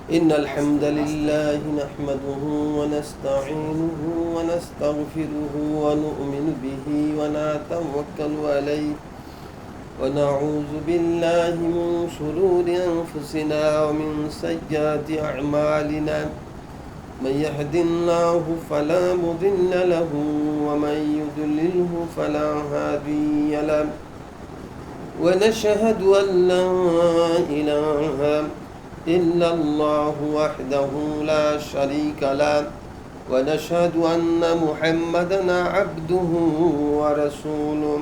إن الحمد لله نحمده ونستعينه ونستغفره ونؤمن به ونتوكل عليه ونعوذ بالله من شرور أنفسنا ومن سيئات أعمالنا من يهد الله فلا مضل له ومن يضلله فلا هادي له ونشهد أن لا إله إلا الله وحده لا شريك له ونشهد أن محمدا عبده ورسوله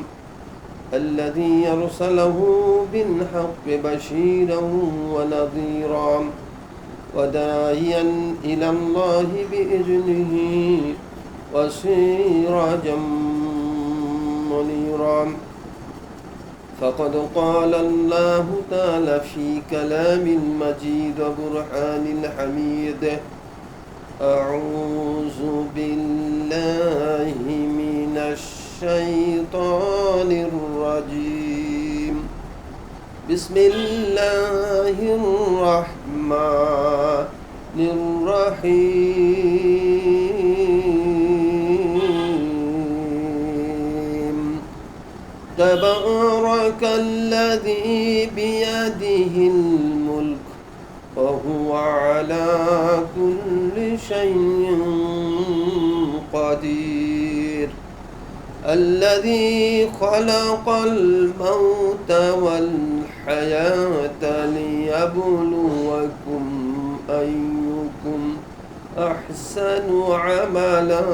الذي أرسله بالحق بشيرا ونذيرا وداعيا إلى الله بإذنه وسراجا منيرا فقد قال الله تعالى في كلام المجيد وبرهان الحميد أعوذ بالله من الشيطان الرجيم بسم الله الرحمن الرحيم تبارك الذي بيده الملك وهو على كل شيء قدير الذي خلق الموت والحياة ليبلوكم أيكم أحسن عملا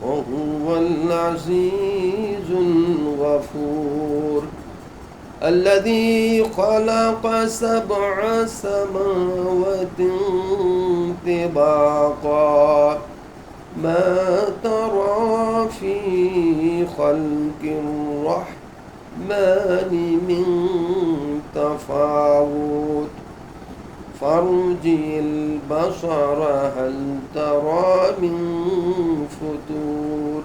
وهو العزيز الغفور الذي خلق 7 سماوات طباقا ما ترى في خلق الرحمن من تفاوت فارجع البصر هل ترى من فتور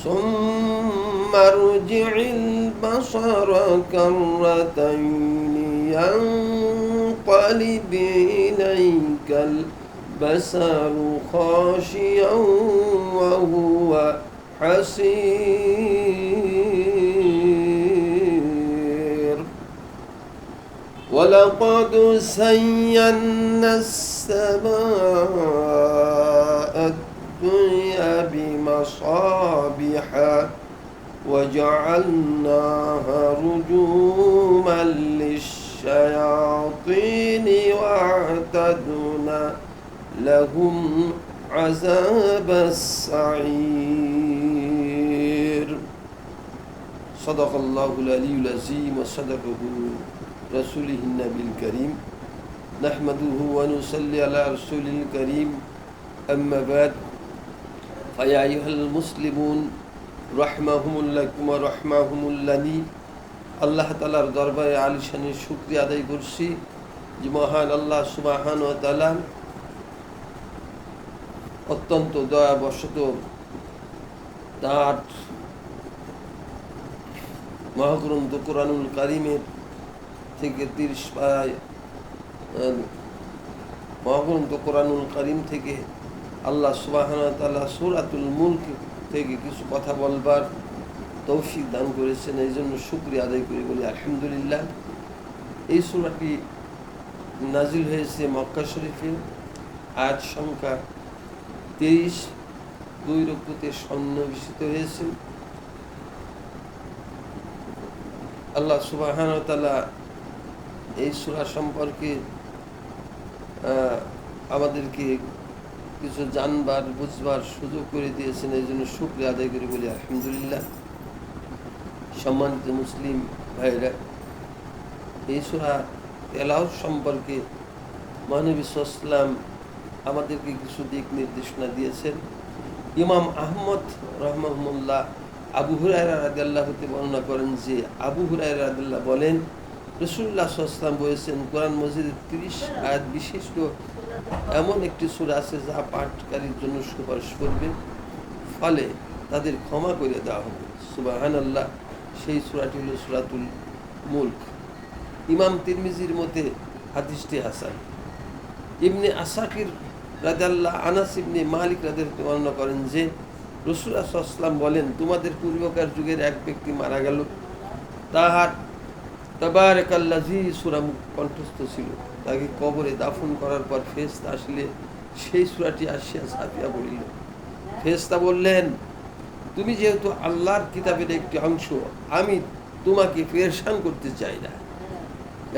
ثم ارجع البصر كرتين ينقلب إليك البصر خاشعا وهو حسير ولقد زينا السماء الدنيا بمصابيح وجعلناها رجوما للشياطين واعتدنا لهم عذاب السعير صدق الله العلي العظيم وصدقه رسوله النبي الكريم نحمده ونصلي على رسول الكريم أما بعد فيا أيها المسلمون رحمهم ورحمهم আল্লাহ তাআলার দরবারে আলিশানে শুকরিয়া আদায় করছি যে মহান আল্লাহ সুবহানাহু ওয়া তাআলা অত্যন্ত দয়াবশত তার মহাগ্রন্থ কোরআনুল কারীমের থেকে 30 পারায় মহাগ্রন্থ কোরআনুল কারীম থেকে আল্লাহ সুবহানাহু ওয়া তাআলা সূরাতুল মুলক থেকে কিছু কথা বলবার তৌফিক দান করেছেন এই জন্য শুকরিয়া আদায় করি বলি আলহামদুলিল্লাহ। এই সূরাটি নাজিল হয়েছে মক্কা শরীফে, আয়াত সংখ্যা 23, 2 রকূতে সন্নিবেশিত হয়েছে। আল্লাহ সুবহানাহু ওয়া তাআলা এই সূরা সম্পর্কে আমাদেরকে কিছু জানবার বুঝবার সুযোগ করে দিয়েছেন, এই জন্য শুকরিয়া আদায় করি বলি আলহামদুলিল্লাহ। সম্মানিত মুসলিম ভাইরা, এই সূরা তেলাওয়াত সম্পর্কে মহানবী সাল্লাল্লাহু আলাইহি ওয়াসাল্লাম আমাদেরকে কিছু দিক নির্দেশনা দিয়েছেন। ইমাম আহমদ রাহমাহুল্লাহ আবু হুরায়রা রাদিয়াল্লাহু হতে বর্ণনা করেন যে আবু হুরায়রা রাদিয়াল্লাহু বলেন রাসূলুল্লাহ সাল্লাল্লাহু আলাইহি ওয়াসাল্লাম বলেছেন কোরআন মাজিদের 30 আয়াত বিশিষ্ট এমন একটি সূরা আছে যা পাঠকারীর জন্য সুপারিশ করবে, ফলে তাদের ক্ষমা করে দেওয়া হবে। সুবহানাল্লাহ। সেই সূরাটি হলো সূরাতুল মুলক। ইমাম তিরমিজির মতে হাদিসটি হাসান। ইবনে আসাকির রাদিয়াল্লাহু আনাস ইবনে মালিক রাদিয়াল্লাহু বর্ণনা করেন যে রাসূলুল্লাহ সাল্লাল্লাহু আলাইহি ওয়াসাল্লাম বলেন, তোমাদের পূর্বকার যুগের এক ব্যক্তি মারা গেল, তাহার তাবারাকাল্লাযী সূরা কণ্ঠস্থ ছিল। তাকে কবরে দাফন করার পর ফেরেশতা আসলে সেই সূরাটি আসিয়া ঝাঁপিয়া পড়িল। ফেরেশতা বললেন, তুমি যেহেতু আল্লাহর কিতাবের একটি অংশ, আমি তোমাকে পেরেশান করতে চাই না,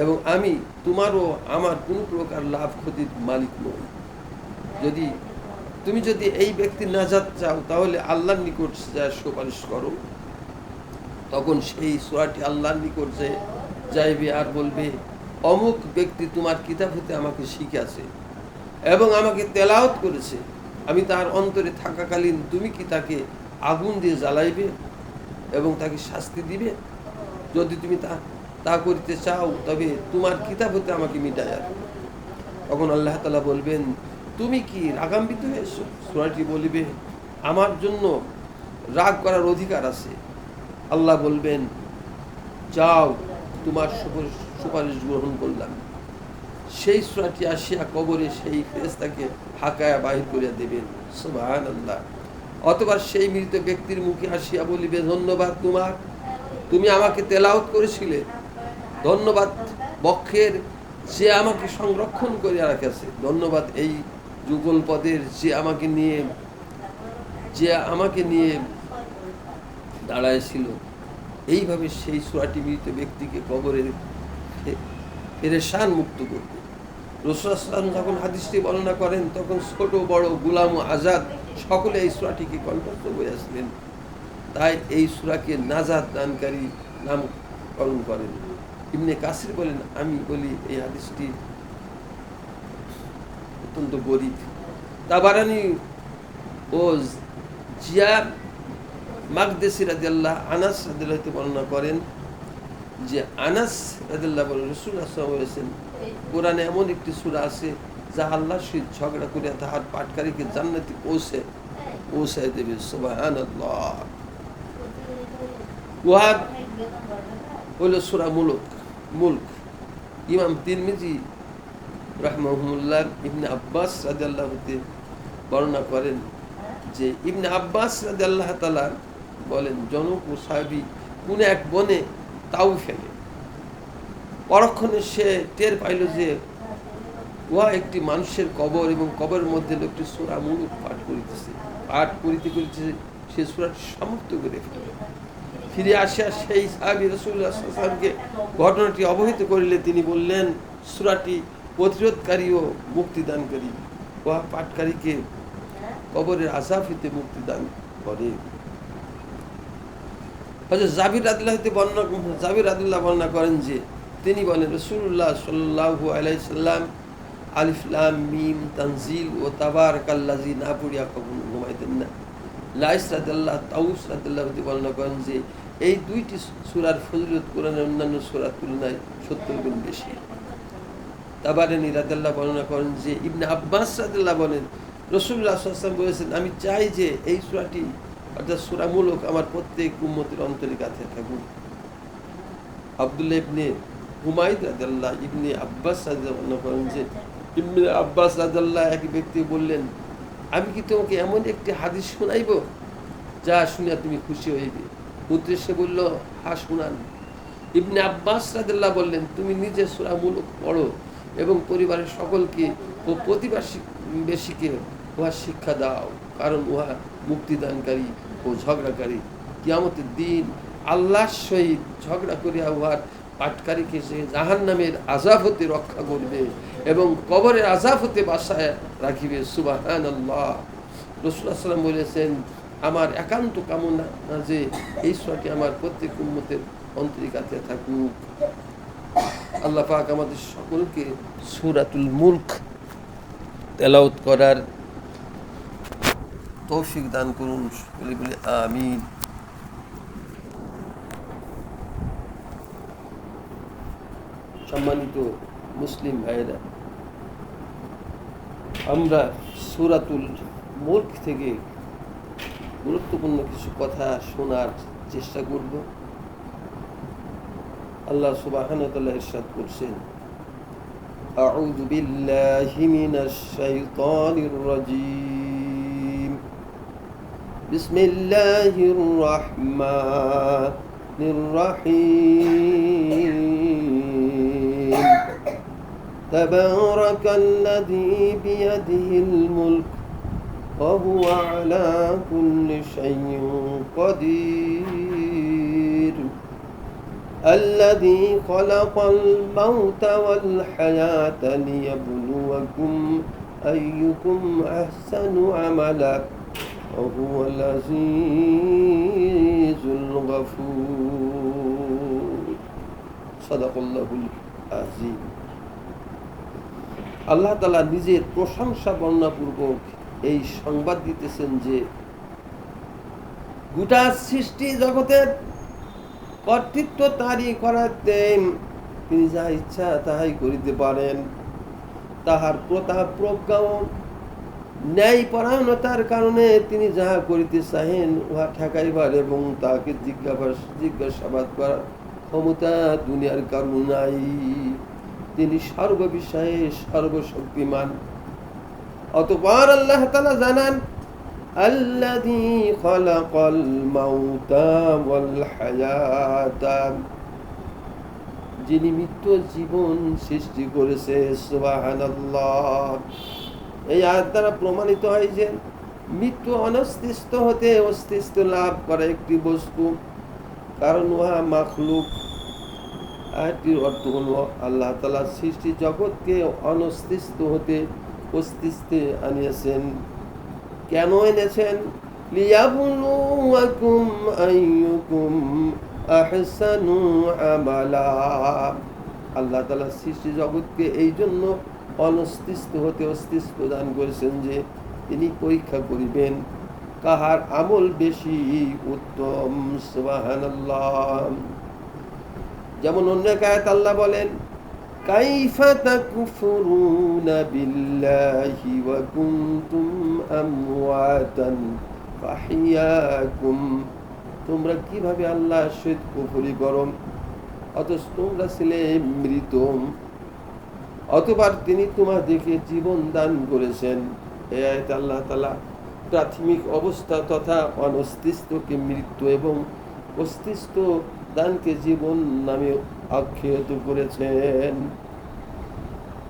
এবং আমি তোমারও আমার কোনো প্রকার লাভ ক্ষতির মালিক নই। তুমি যদি এই ব্যক্তির নাজাত চাও, তাহলে আল্লাহর নিকট যা সুপারিশ করো। তখন সেই সূরাটি আল্লাহর নিকট যাইবে আর বলবে, অমুক ব্যক্তি তোমার কিতাব হতে আমাকে শিখিয়েছে এবং আমাকে তেলাওয়াত করেছে। আমি তার অন্তরে থাকাকালীন তুমি কি তাকে আগুন দিয়ে জ্বালাইবে এবং তাকে শাস্তি দিবে? যদি তুমি তা করিতে চাও, তবে তোমার কিতাব হতে আমাকে মিটাইয়া দাও। তখন আল্লাহ তাআলা বলবেন, তুমি কি রাগান্বিত হয়েছো? সূরাটি বলিবে, আমার জন্য রাগ করার অধিকার আছে। আল্লাহ বলবেন, যাও, তোমার সুপারিশ গ্রহণ করলাম। সেই সূরাটি আসিয়া কবরে সেই ফেরেশতাকে হাঁকায়া বাহির করিয়া দেবেন। সুবহানাল্লাহ। অথবা সেই মৃত ব্যক্তির মুখে আসিয়া বলিবে, ধন্যবাদ তোমার, তুমি আমাকে তেলাওয়াত করেছিলে। ধন্যবাদ বক্ষের যে আমাকে সংরক্ষণ করিয়া রাখেছে। ধন্যবাদ এই যুগল পদের যে আমাকে নিয়ে দাঁড়ায়ছিল। এইভাবে সেই সূরাটি মৃত ব্যক্তিকে কবরের পেরেশান মুক্ত করবে। রাসূলুল্লাহ সাল্লাল্লাহু আলাইহি ওয়াসাল্লাম যখন হাদিসটি বর্ণনা করেন, তখন ছোট বড়, গোলাম ও আজাদ সকলে এই সূরাটিকে কণ্ঠস্থ করিয়াছিলেন। তাই এই সূরাকে নাজাত দানকারী নামকরণ করেন। ইবনে কাসির বলেন, আমি বলি এই হাদিসটি অত্যন্ত গরীব। তাবারানী ও জিয়া মাকদেসি রাদিয়াল্লাহু আনাস রাদিয়াল্লাহু বর্ণনা করেন যে আনাস রাদিয়াল্লাহু বলেন, রাসূলুল্লাহ সাল্লাল্লাহু আলাইহি ওয়াসাল্লাম, কোরআনে এমন একটি সূরা আছে যা আল্লাহর সাথে ঝগড়া করিয়া তাহার পাঠকারীকে জান্নাতে পৌঁছায় দেবে। সুবহানাল্লাহ। উহা হইল সূরা মুলক। ইমাম তিরমিজি রাহমাহুল্লাহ ইবনে আব্বাস রাদিয়াল্লাহু বর্ণনা করেন যে ইবনে আব্বাস রাদিয়াল্লাহু তাআলা বলেন, জনক ও সাহাবী কোন এক বনে তাও ফেলে। পরক্ষণে সে টের পাইল যে উহা একটি মানুষের কবর, এবং কবরের মধ্যে লোকটি সূরা মুলক পাঠ করিতে সে সূরাটি সমাপ্ত করে ফেলে। ফিরে আসিয়া সেই সাহাবী রাসূলুল্লাহ সাল্লাল্লাহু আলাইহি ওয়াসাল্লামকে ঘটনাটি অবহিত করিলে তিনি বললেন, সূরাটি প্রতিরোধকারী ও মুক্তিদানকারী। উহা পাঠকারীকে কবরের আযাব হইতে মুক্তিদান করে। হযরত জাবির রাদিয়াল্লাহু বর্ণনা করেন যে তিনি বলেন, রাসূলুল্লাহ সাল্লাল্লাহু আলাইহি সাল্লাম আলিফ লাম মিম তানজিল ও তাবারাকাল্লাযী না পড়িয়া কখনো ঘুমাইতেন না। লাইস রাদিয়াল্লাহু তাউস রাদিয়াল্লাহু বর্ণনা করেন যে এই দুইটি সূরার ফজিলত কোরআনের অন্যান্য সূরার তুলনায় 70 গুণ বেশি। তাবারানী রাদিয়াল্লাহু বর্ণনা করেন যে ইবনে আব্বাস রাদিয়াল্লাহু বলেন, রাসূলুল্লাহ সাল্লাল্লাহু আলাইহি ওয়াসাল্লাম বলেছেন, আমি চাই যে এই সূরাটি অর্থাৎ সূরা মুলক আমার প্রত্যেক উম্মতের অন্তরে কাছে থাকুক। আব্দুল্লাহ ইবনে হুমায়দ রাদিয়াল্লাহু ইবনে আব্বাস রাদিয়াল্লাহু করেন যে ইবনে আব্বাস রাদিয়াল্লাহু এক ব্যক্তি বললেন, আমি কি তোমাকে এমন একটি হাদিস শোনাইব যা শুনিয়া তুমি খুশি হইবে? পুত্র সে বলল, হ্যাঁ শুনান। ইবনে আব্বাস রাদিয়াল্লাহু বললেন, তুমি নিজে সূরা মুলক পড়ো এবং পরিবারের সকলকে ও প্রতিবেশীকে উহা শিক্ষা দাও, কারণ উহা মুক্তিদানকারী ও ঝগড়াকারী। কিয়ামতের দিন আল্লাহর সহিত ঝগড়া করিয়া উহার পাঠকারীকে সে জাহান্নামের আযাব হতে রক্ষা করবে এবং কবরের আযাব হতে বাঁচায় রাখিবে। সুবহানাল্লাহ। রাসূলুল্লাহ সাল্লাল্লাহু আলাইহি ওয়াসাল্লাম বলেছেন, আমার একান্ত কামনা যে এই সূরাটি আমার প্রত্যেক উম্মতের অন্তরে কাছে থাকুক। আল্লাহ পাক আমাদের সকলকে সূরাতুল মুলক তেলাওয়াত করার তৌফিক দান করুন। বলে আমিন। সম্মানিত মুসলিম ভাইরা, আমরা সূরাতুল মুলক থেকে গুরুত্বপূর্ণ কিছু কথা শোনার চেষ্টা করব। আল্লাহ সুবহানাহু ওয়া তাআলা ইরশাদ করছেন, أعوذ بالله من الشيطان الرجيم بسم الله الرحمن الرحيم تبارك الذي بيده الملك وهو على كل شيء قدير الذي خلق الموت والحياة ليبلوكم أيكم أحسن عملا وهو العزيز الغفور صدق الله العظيم আল্লাহ তাআলা নিজের প্রশংসা বর্ণনাপূর্বক এই সংবাদ দিতেছেন যে গোটা সৃষ্টি জগতের কর্তৃত্ব তারই করাতেন, তিনি যা ইচ্ছা তাহাই করিতে পারেন। তাহার প্রতাপ প্রজ্ঞা ও ন্যায় পরায়ণতার কারণে তিনি যাহা করিতে চাহেন উহা ঠেকাইবার এবং তাহাকে জিজ্ঞাসাবাদ করার ক্ষমতা দুনিয়ার কারণ নাই। তিনি সর্ববিষয়ে সর্বশক্তিমান। অতঃপর আল্লাহ তাআলা জানান আল্লাযী খালাকাল মাউতা ওয়াল হায়াতা, যিনি মৃত্যু জীবন সৃষ্টি করেছে। সুবহানাল্লাহ। এই আয়াত দ্বারা প্রমাণিত হয় যে মৃত্যু অনস্তিত্ব হতে অস্তিত্ব লাভ করা একটি বস্তু, কারণ উহা মাখলুক। আয়াতটির অর্থ হল আল্লাহ তাআলা সৃষ্টি জগৎকে অনস্তিত্ব হতে অস্তিত্বে আনিয়েছেন। কেন এনেছেন? লিয়াবলুয়াকুম আইয়ুকুম আহসানু আমালা। আল্লাহ তাআলা সৃষ্টি জগৎকে এই জন্য অনস্তিত্ব হতে অস্তিত্ব দান করেছেন যে তিনি পরীক্ষা করিবেন কাহার আমল বেশি উত্তম। সুবহানাল্লাহ। যেমন অন্য এক আয়াত আল্লাহ বলেন কাইফা তাকফুরুনা বিল্লাহি ওয়া কুনতুম আমওয়াতান ফাহিয়াকুম, তোমরা কিভাবে আল্লাহর সহিত কুফরি করো অথচ তোমরা ছিলে মৃত, অতঃপর তিনি তোমাদেরকে জীবন দান করেছেন। এই আয়াতে আল্লাহ তাআলা প্রাথমিক অবস্থা তথা অনস্তিত্বকে মৃত্যু এবং অস্তিত্ব দানকে জীবন নামে আখ্যায়িত করেছেন।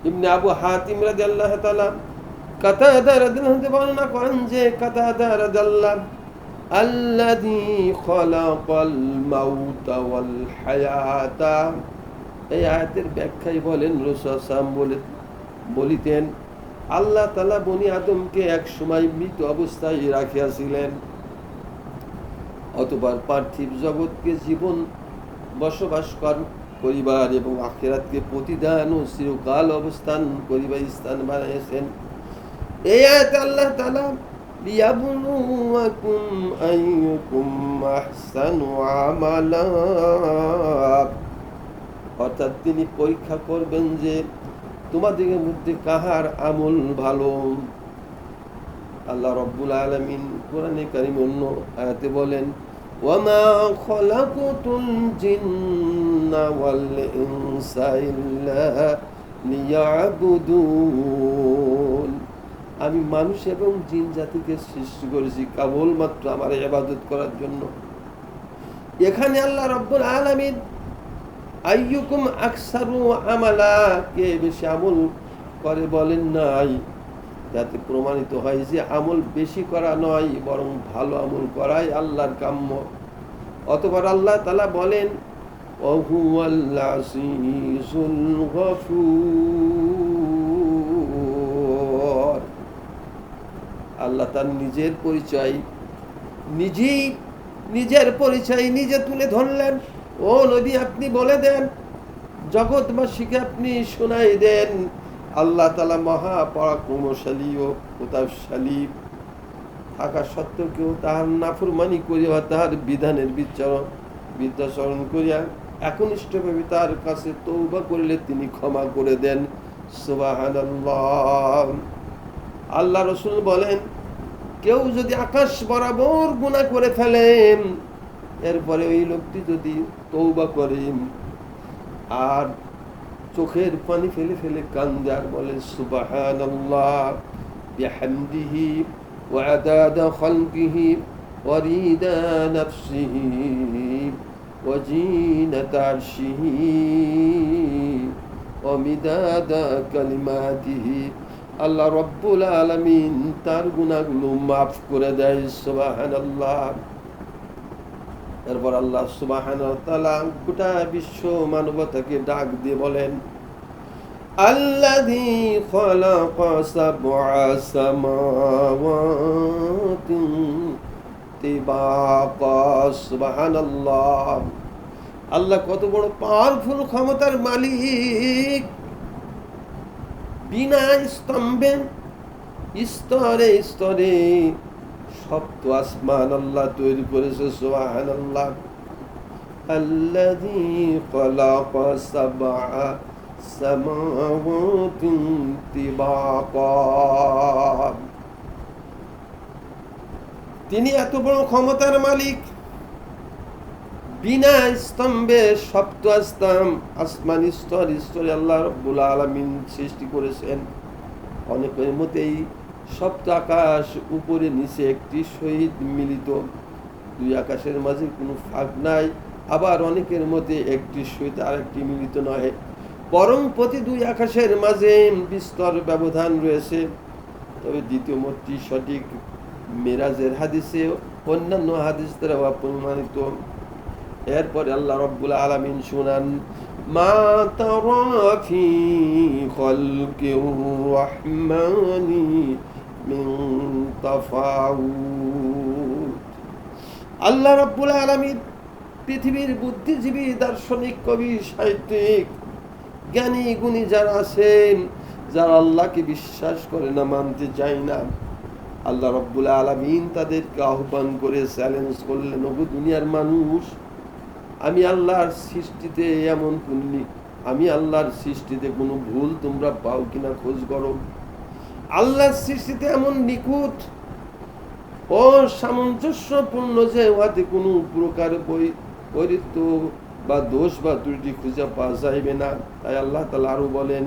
ইবনে আবু হাতিম রাদিয়াল্লাহু তাআলা কাতাদা রাদিয়াল্লাহু তাআলা বর্ণনা করেন যে কাতাদা রাদিয়াল্লাহু আল্লাযী খালাকাল মাউতা ওয়াল হায়াতা, এই আয়াতের ব্যাখ্যায় বলেন রাসূল সাল্লাল্লাহু আলাইহি ওয়াসাল্লাম বলিতেন আল্লাহ তাআলা বনি আদমকে এক সময় মৃত অবস্থায় রাখিয়াছিলেন, অতঃপর পার্থিব জগৎকে জীবন বসবাস করিবার এবং আখিরাতকে প্রতিদান ও চিরকাল অবস্থান করিবার স্থান বানাইছেন। এই আয়াতে আল্লাহ তাআলা লিয়াবলুয়াকুম আইয়ুকুম আহসানু আমালা, অর্থাৎ তিনি পরীক্ষা করবেন যে তোমাদের মধ্যে কাহার আমল ভালো। আল্লাহ রাব্বুল আলামিন কোরআনে কারীম অন্য আয়াতে বলেন ওয়ামা খালাকাতুল জিন্না ওয়াল ইনসা ইল্লা লিয়াবুদুন, আমি মানুষ এবং জিন জাতিকে সৃষ্টি করেছি কেবলমাত্র আমার ইবাদত করার জন্য। এখানে আল্লাহ রাব্বুল আলামিন আইয়ুকুম আকসারু আমালা, কে বেশি আমল করে বলেন নাই, যাতে প্রমাণিত হয় যে আমল বেশি করা নয় বরং ভালো আমল করাই আল্লাহর কাম্য। অতঃপর আল্লাহ তাআলা বলেন ওয়াহুয়াল আজিজুল গফুর, আল্লাহ তার নিজের পরিচয় নিজে তুলে ধরলেন। ও নবী, আপনি বলে দেন, জগৎবাসীকে আপনি শোনাই দেন আল্লাহ তাআলা মহা পরাক্রমশালী ও প্রতাপশালী থাকা সত্ত্বেও কেউ তাহার নাফরমানি করিয়া তাহার বিধানের বিদ্যাচরণ করিয়া একনিষ্ঠভাবে তার কাছে তওবা করিলে তিনি ক্ষমা করে দেন। সুবহানাল্লাহ। আল্লাহ রাসূল বলেন কেউ যদি আকাশ বরাবর গুনাহ করে ফেলেন এরপরে ওই লোকটি যদি তওবা করে আর চোখের পানি ফেলে ফেলে কান্দে আর বলে সুবহানাল্লাহ বিহামদিহি ওয়া আদাদা খালকিহি ওয়া রিদা নাফসিহি ওয়া জিনাতা আরশিহি ওয়া মিদাদা কালিমাতিহি। আল্লাহ রব্বুল আলামিন তার গুনাহগুলো মাফ করে দেয়। সুবহানাল্লাহ। এরপর আল্লাহ সুবহানাহু ওয়া তাআলা গোটা বিশ্ব মানবতাকে ডাক দিয়ে বলেন আল্লাযী খালাকা সাবআ সামাওয়াতিন তিবাকা। সুবহানাল্লাহ। আল্লাহ কত বড় পাওয়ারফুল ক্ষমতার মালিক। বিনা স্তম্ভে স্তরে স্তরে সপ্ত আসমান আল্লাহ তৈরি করেছে। সুবহানাল্লাহ। আল্লাযী খালাকা সাবআ সামাওয়াতিন তিবাকা। তিনি এত বড় ক্ষমতার মালিক। বিনা স্তম্ভে সপ্ত আসমান স্তর স্তরে আল্লাহ রাব্বুল আলামিন সৃষ্টি করেছেন। অনেকের মতেই সপ্ত আকাশ উপরে নিচে একটি সহিত মিলিত, দুই আকাশের মাঝে কোনো ফাঁক নাই। আবার অনেকের মতে একটি সহিত আর একটি মিলিত নয়, বরং প্রতি দুই আকাশের মাঝে বিস্তর ব্যবধান রয়েছে। তবে দ্বিতীয় মতটি সঠিক। মেরাজের হাদিসে অন্যান্য হাদিস দ্বারা প্রমাণিত। এরপরে আল্লাহ রাব্বুল আলামিন শুনান মা তারা ফি খালকির রাহমানি মিন তাফাউত। আল্লাহ রাব্বুল আলামিন পৃথিবীর বুদ্ধিজীবী, দার্শনিক, কবি, সাহিত্যিক, জ্ঞানী গুণী যারা আছেন, যারা আল্লাহকে বিশ্বাস করে না, মানতে চায় না, আল্লাহ রাব্বুল আলামিন তাদেরকে আহ্বান করে চ্যালেঞ্জ করলেন, ওগো দুনিয়ার মানুষ, আমি আল্লাহর সৃষ্টিতে কোনো ভুল তোমরা পাও কিনা খোঁজ করো। আল্লাহর সৃষ্টিতে এমন নিখুঁত ও সামঞ্জস্যপূর্ণ যে উহাতে কোনো প্রকার বৈরিত্ব বা দোষ বা ত্রুটি খুঁজে পাওয়া যাইবে না। তাই আল্লাহ তাআলা আরো বলেন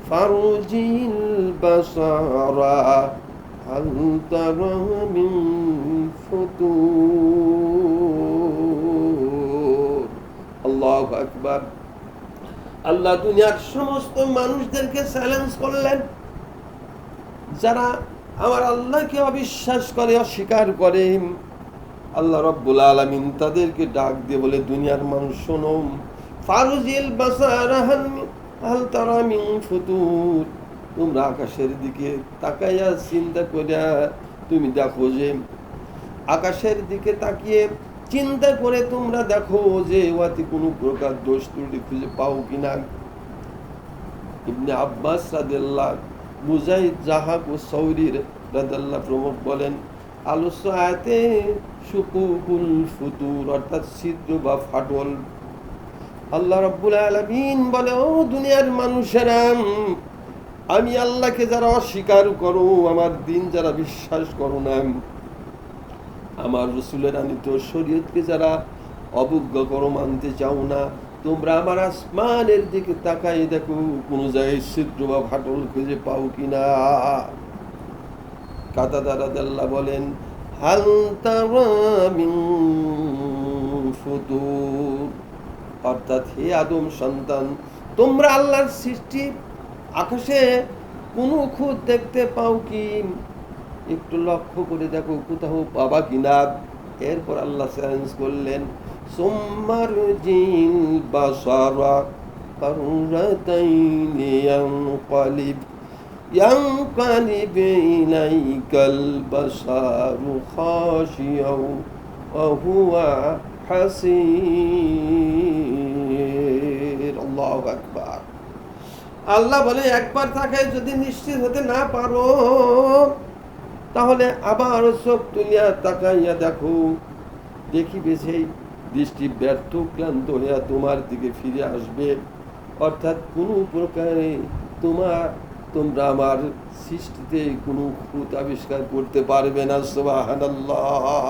ফারজিল বাসারা হাল তারা মিন ফুতুর। আল্লাহু আকবার। আল্লাহ দুনিয়ার সমস্ত মানুষদেরকে চ্যালেঞ্জ করলেন, যারা আমার আল্লাহকে অবিশ্বাস করে, অস্বীকার করে। আল্লাহ রাব্বুল আলামিন তাদেরকে ডাক দিয়ে বলে, দুনিয়ার মানুষ শোনো, ফারজিল বাসারা হাল তারা মিন ফুতুর। তোমরা আকাশের দিকে তাকাইয়া চিন্তা করিয়া তুমি দেখো যে, আকাশের দিকে তাকিয়ে চিন্তা করে তোমরা দেখো যে ওয়াতে কোনো প্রকার দোষ ত্রুটি খুঁজে পাও কিনা। ইবনে আব্বাস রাদিয়াল্লাহু, মুজাহিদ, জাহাক ও সৌরি রাদিয়াল্লাহু প্রমুখ বলেন, আলোচ্য আয়াতে শুকুকুল ফুতুর অর্থাৎ ছিদ্র বা ফাটল। আল্লাহ রাব্বুল আলামিন বলে, ও দুনিয়ার মানুষেরা, আমি আল্লাহকে যারা অস্বীকার করো, আমার দিন যারা বিশ্বাস করো না, আমার রাসূলের আনিত শরীয়তকে যারা অবজ্ঞা করো, মানতে চাও না, তোমরা আমার আসমানের দিকে তাকাই দেখো কোন জায়গায় ছিদ্র বা ফাটল খুঁজে পাও কিনা। কাতাদা রাদিয়াল্লাহু বলেন, হাল তারা মিন ফুতুর অর্থাৎ হে আদম সন্তান, তোমরা আল্লাহর সৃষ্টি আকাশে কোনো খুঁত দেখতে পাও কি? একটু লক্ষ্য করে দেখো কোথাও পাবা কিনা। এরপর আল্লাহ চ্যালেঞ্জ করলেন, সুম্মারজিল বাসারা কাররাতাইনি ইয়ানকালিব ইলাইকাল বাসারু খাশিয়াও ওয়া হুয়া হাসীর। আল্লাহু আকবার। আল্লাহ বলে, একবার তাকায় যদি নিশ্চিত হতে না পারো, তাহলে আবার চোখ তুলিয়া তাকাইয়া দেখো, দেখিবে সেই দৃষ্টি ব্যর্থ ক্লান্ত হইয়া তোমার দিকে ফিরে আসবে। অর্থাৎ কোনো প্রকারে তোমরা আমার সৃষ্টিতে কোনো খুঁত আবিষ্কার করতে পারবে না। সুবহানাল্লাহ।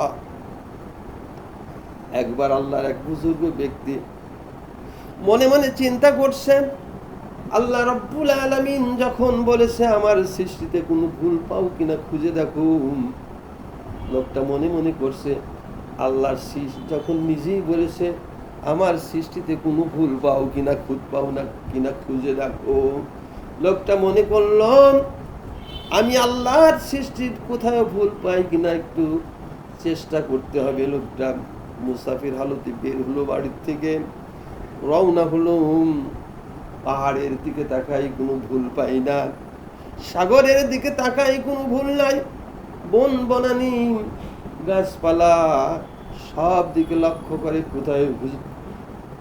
একবার আল্লাহর এক বুজুর্গ ব্যক্তি মনে মনে চিন্তা করছেন, আল্লাহ রাব্বুল আলামিন যখন বলেছে আমার সৃষ্টিতে কোনো ভুল পাও কিনা খুঁজে দেখো, লোকটা মনে মনে করছে আল্লাহর যখন নিজেই বলেছে আমার সৃষ্টিতে কোনো ভুল পাও কিনা খুঁজে দেখো, লোকটা মনে করল আমি আল্লাহর সৃষ্টির কোথায় ভুল পাই কিনা একটু চেষ্টা করতে হবে। লোকটা মুসাফির হালতে বের হলো বাড়ির থেকে, রওনা হলো। পাহাড়ের দিকে তাকাই কোনো ভুল পাই না, সাগরের দিকে তাকাই কোনো ভুল নাই, বন বনানি গাছপালা সব দিকে লক্ষ্য করে কোথায়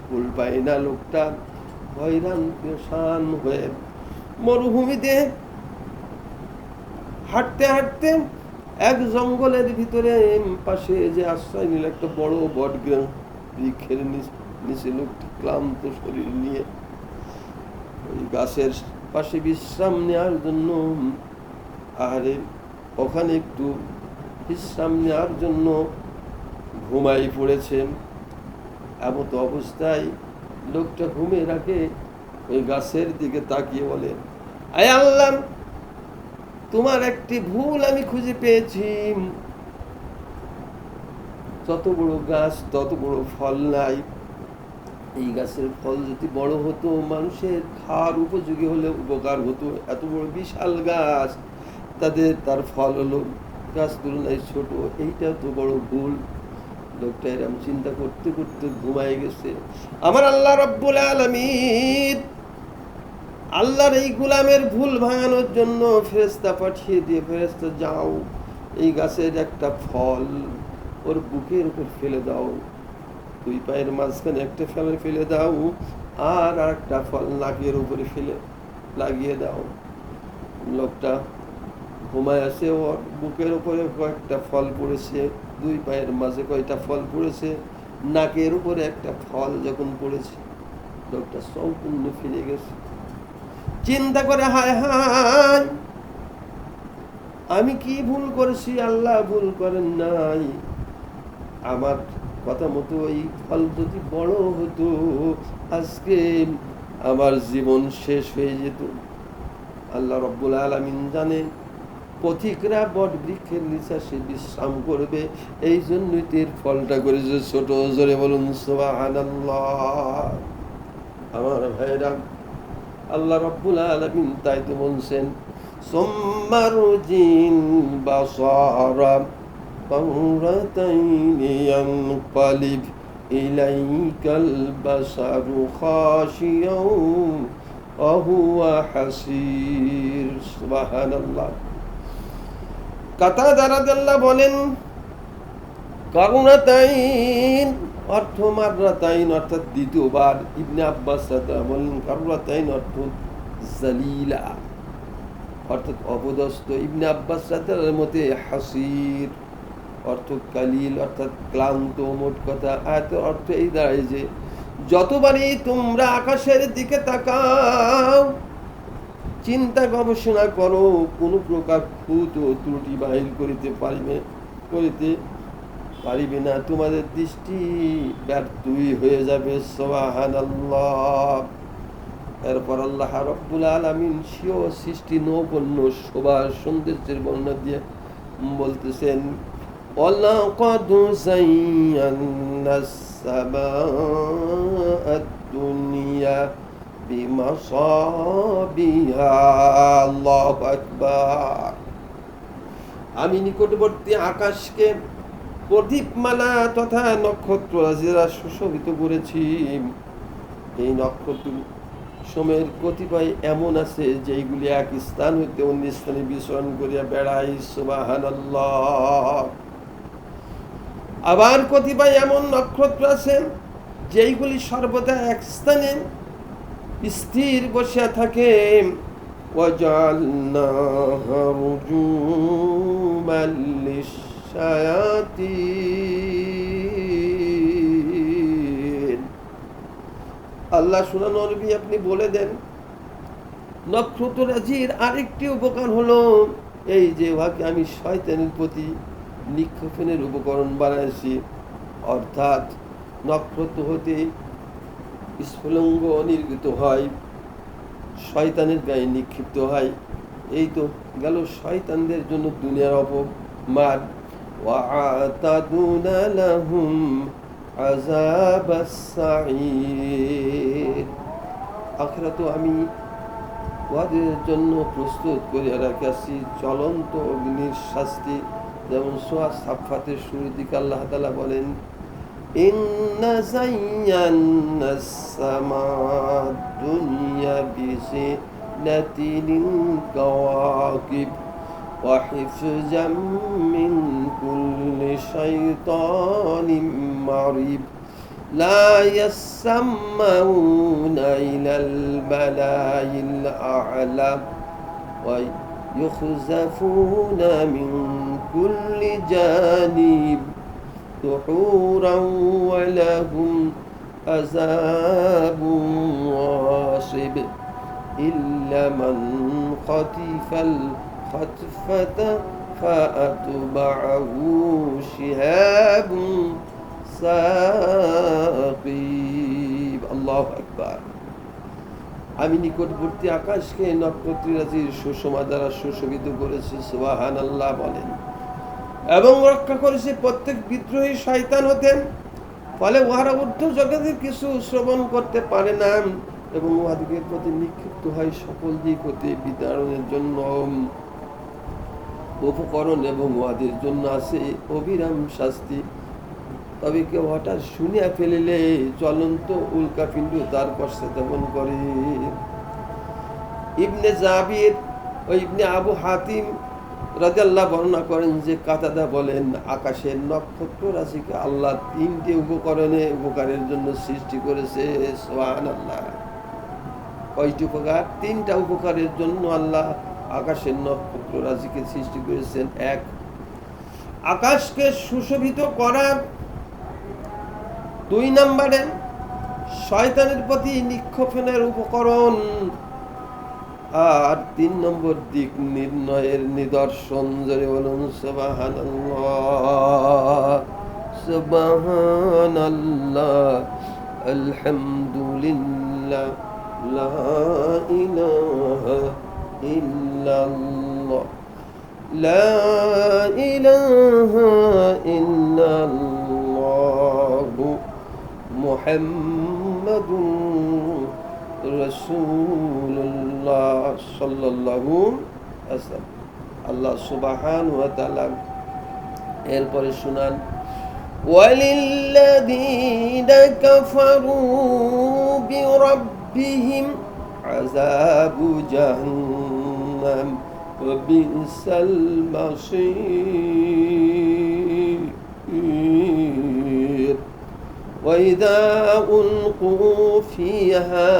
ভুল পাই না। লোকটা হয়রান পেরেশান হয়ে মরুভূমিতে হাঁটতে হাঁটতে এক জঙ্গলের ভিতরে পাশে যে আশ্রয় নিল একটা বড় বট বৃক্ষের নিচে লোকটি ক্লান্ত শরীর নিয়ে ওই গাছের পাশে বিশ্রাম নেওয়ার জন্য ওখানে একটু বিশ্রাম নেওয়ার জন্য ঘুমাই পড়েছে। এমত অবস্থায় লোকটা ঘুমে রাখে ওই গাছের দিকে তাকিয়ে বলে, আয় আল্লাহ, তোমার একটি ভুল আমি খুঁজে পেয়েছি। যত বড় গাছ তত বড় ফল নাই, এই গাছের ফল যদি বড় হতো মানুষের খাওয়ার উপযোগী হলে উপকার হতো, এত বড় বিশাল গাছ তার ফল হলো গাছ তুলনায় ছোট, এইটা তো বড় ভুল। লোকটা এরকম চিন্তা করতে করতে ঘুমায় গেছে। আমার আল্লাহ রাব্বুল আলামিন আল্লাহর এই গোলামের ভুল ভাঙানোর জন্য ফেরেশতা পাঠিয়ে দিয়ে, ফেরেশতা যাও এই গাছের একটা ফল ওর বুকের উপর ফেলে দাও, দুই পায়ের মাঝখানে একটা ফেলে দাও, আর একটা ফল নাকের উপরে লাগিয়ে দাও। লোকটা ঘুমায় আছে, ওর বুকের উপরে কয়েকটা ফল পড়েছে, দুই পায়ের মাঝে কয়টা ফল পড়েছে, নাকের উপরে একটা ফল যখন পড়েছে, লোকটা সম্পূর্ণ ফিরে গেছে। চিন্তা করে হায় হায়, আমি কি ভুল করেছি? আল্লাহ ভুল করেন নাই। আমার কথা মতো এই ফল যদি বড় হতো আজকে আমার জীবন শেষ হয়ে যেত। আল্লাহ রাব্বুল আলামিন জানেন পথিকরা বট বৃক্ষের নিচে সে বিশ্রাম করবে, এই জন্যই এর ফলটা করেছে ছোট। জোরে বলুন সুবহানাল্লাহ। আমার ভাইরা, আল্লাহ রাব্বুল আলামিন তাই তো বলছেন, সুম্মারজিন বাসারা কাররাতাইনি ইয়ানকালিব ইলাইকাল বাসারু খাশিয়ান ওয়া হুয়া হাসির। সুবহানাল্লাহ। কাতাদা রাদিয়াল্লাহু বলেন, কাররাতাইন অর্থ মাররাতাইন অর্থাৎ দ্বিতীয়বার। ইবনে আব্বাস বলেন কাররাতাইন অর্থ জালিলা অর্থাৎ অপদস্থ। ইবনে আব্বাস রাদিয়াল্লাহু মতে হাসির অর্থ কালিল অর্থাৎ ক্লান্ত। মোট কথা আয়াতের অর্থ এই দাঁড়ায় যে যতবারই তোমরা আকাশের দিকে তাকাও, চিন্তা গবেষণা করো, কোনো প্রকার খুঁত ও ত্রুটি বাহির করিতে পারিবে না, তোমাদের দৃষ্টি ব্যর্থই হয়ে যাবে। সুবহানাল্লাহ। এরপর আল্লাহ রাব্বুল আলামিন স্বীয় সৃষ্টি নৌপন্য শোভার সৌন্দর্যের বর্ণনা দিয়ে বলতেছেন, ওয়ালাকাদ যায়্যানাস সামাআদ দুনিয়া বিমাসাবিহা। আল্লাহু আকবার। আমি নিকটবর্তী আকাশকে প্রদীপমালা তথা নক্ষত্র রাজিরা সুশোভিত করেছি। এই নক্ষত্র সময়ের কতিপয় এমন আছে যেইগুলি এক স্থান হইতে অন্য স্থানে বিচরণ করিয়া বেড়ায়। সুবহানাল্লাহ। আবার কতিপয় এমন নক্ষত্র আছে যেইগুলি সর্বদা এক স্থানে স্থির বসিয়া থাকে। ওয়াজআলনাহা রুজুমান লিশ-শায়াতিন। আল্লাহ সুবহানাহু নবী আপনি বলে দেন, নক্ষত্ররাজির আরেকটি উপকার হলো এই যে উহাকে আমি শয়তানের প্রতি নিক্ষেপণের উপকরণ বানাইছি। অর্থাৎ নক্ষত্র হতে স্ফুলিঙ্গ নির্গত হয়, শয়তানের গায়ে নিক্ষিপ্ত হয়। এই তো গেল শয়তানদের জন্য দুনিয়ার অপমান। ওয়া'তাদুনা লাহুম আযাবাস সাঈর, আখিরাতে আমি ওদের জন্য প্রস্তুত করে রাখিয়াছি জ্বলন্ত অগ্নির শাস্তি। যেমন সূরা সাফফাতের শুরুর দিকে আল্লাহ তাআলা বলেন, ইন্না যায়্যানাস সামাদ দুনিয়া বিজিনাতিল কাওয়াকিব ওয়া হিফজাম মিন কুল্লি শাইতানিম মারিদ লা ইয়াসমাউনা ইলাল মালাইল আ'লা ওয়া ইউখযাফুনা মিন কুল্লি জানিব دحورا ولهم عذاب واصب إلا من خطف الخطفة فأتبعه شهاب ثاقب الله أكبر। আমি নিকটবর্তী আকাশকে নক্ষত্ররাজির সুষমা দ্বারা সুশোভিত করেছি, সুবহানাল্লাহ বলেন, এবং রক্ষা করেছে প্রত্যেক বিদ্রোহী শয়তান হতেন। ফলে উহারা ঊর্ধ্ব জগতের কিছু শ্রবণ করতে পারে না এবং উহাদিগের প্রতি নিক্ষিপ্ত হয় সকল দিক হতে বিতাড়নের জন্য উপকরণ, এবং উহাদের জন্য আছে অবিরাম শাস্তি। তবে কেউ হঠাৎ শুনিয়া ফেলিলে জ্বলন্ত উল্কাপিণ্ড তার পশ্চাৎপন করে। ইবনে জাবির ও ইবনে আবু হাতিম রাদিয়াল্লাহু বর্ণনা করেন যে কাতাদা বলেন, আকাশের নক্ষত্র রাশিকে আল্লাহ তিনটি উপকারের জন্য সৃষ্টি করেছে। সুবহানাল্লাহ। কয়টি উপকার? তিনটা উপকারের জন্য আল্লাহ আকাশের নক্ষত্র রাশিকে সৃষ্টি করেছেন। এক, আকাশকে সুশোভিত করা। 2 নম্বরে শয়তানের প্রতি নিক্ষেপণের উপকরণ। আর 3 নম্বর দিক নির্ণয়ের নিদর্শন। জোরে বলুন সুবহানাল্লাহ, সুবহানাল্লাহ, আলহামদুলিল্লাহ, লা ইলাহা ইল্লাল্লাহ, লা ইলাহা ইল্লাল্লাহ, মুহাম্মাদুর রাসূলুল্লাহ সাল্লাল্লাহু আলাইহি ওয়াসাল্লাম। আল্লাহ সুবহানাহু ওয়া তাআলা এরপরে শুনান, ওয়ালিল্লাযীনা কাফারু বিরাব্বিহিম আযাবু জাহান্নাম ওয়া বিসাল মাসীর। وإذا ألقوا فيها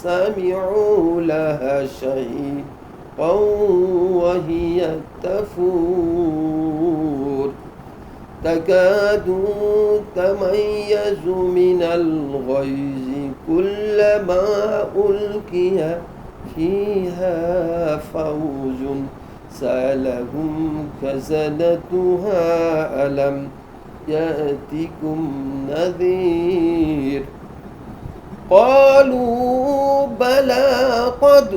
سمعوا لها شهيقا وهي تفور تكاد تميز من الغيظ كلما ألقي فيها فوج سألهم خزنتها ألم يأتكم نذير قالوا بلى قد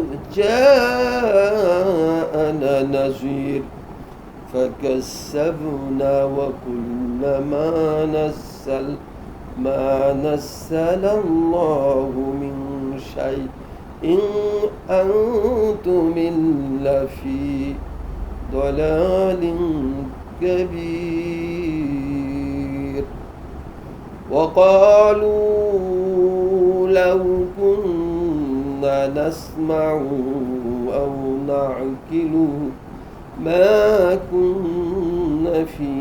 جاءنا نذير فكذبنا وقلنا ما نزل الله من شيء إن أنتم إلا في ضلال كبير وقالوا لو كنا نسمع أو نعقل ما كنا في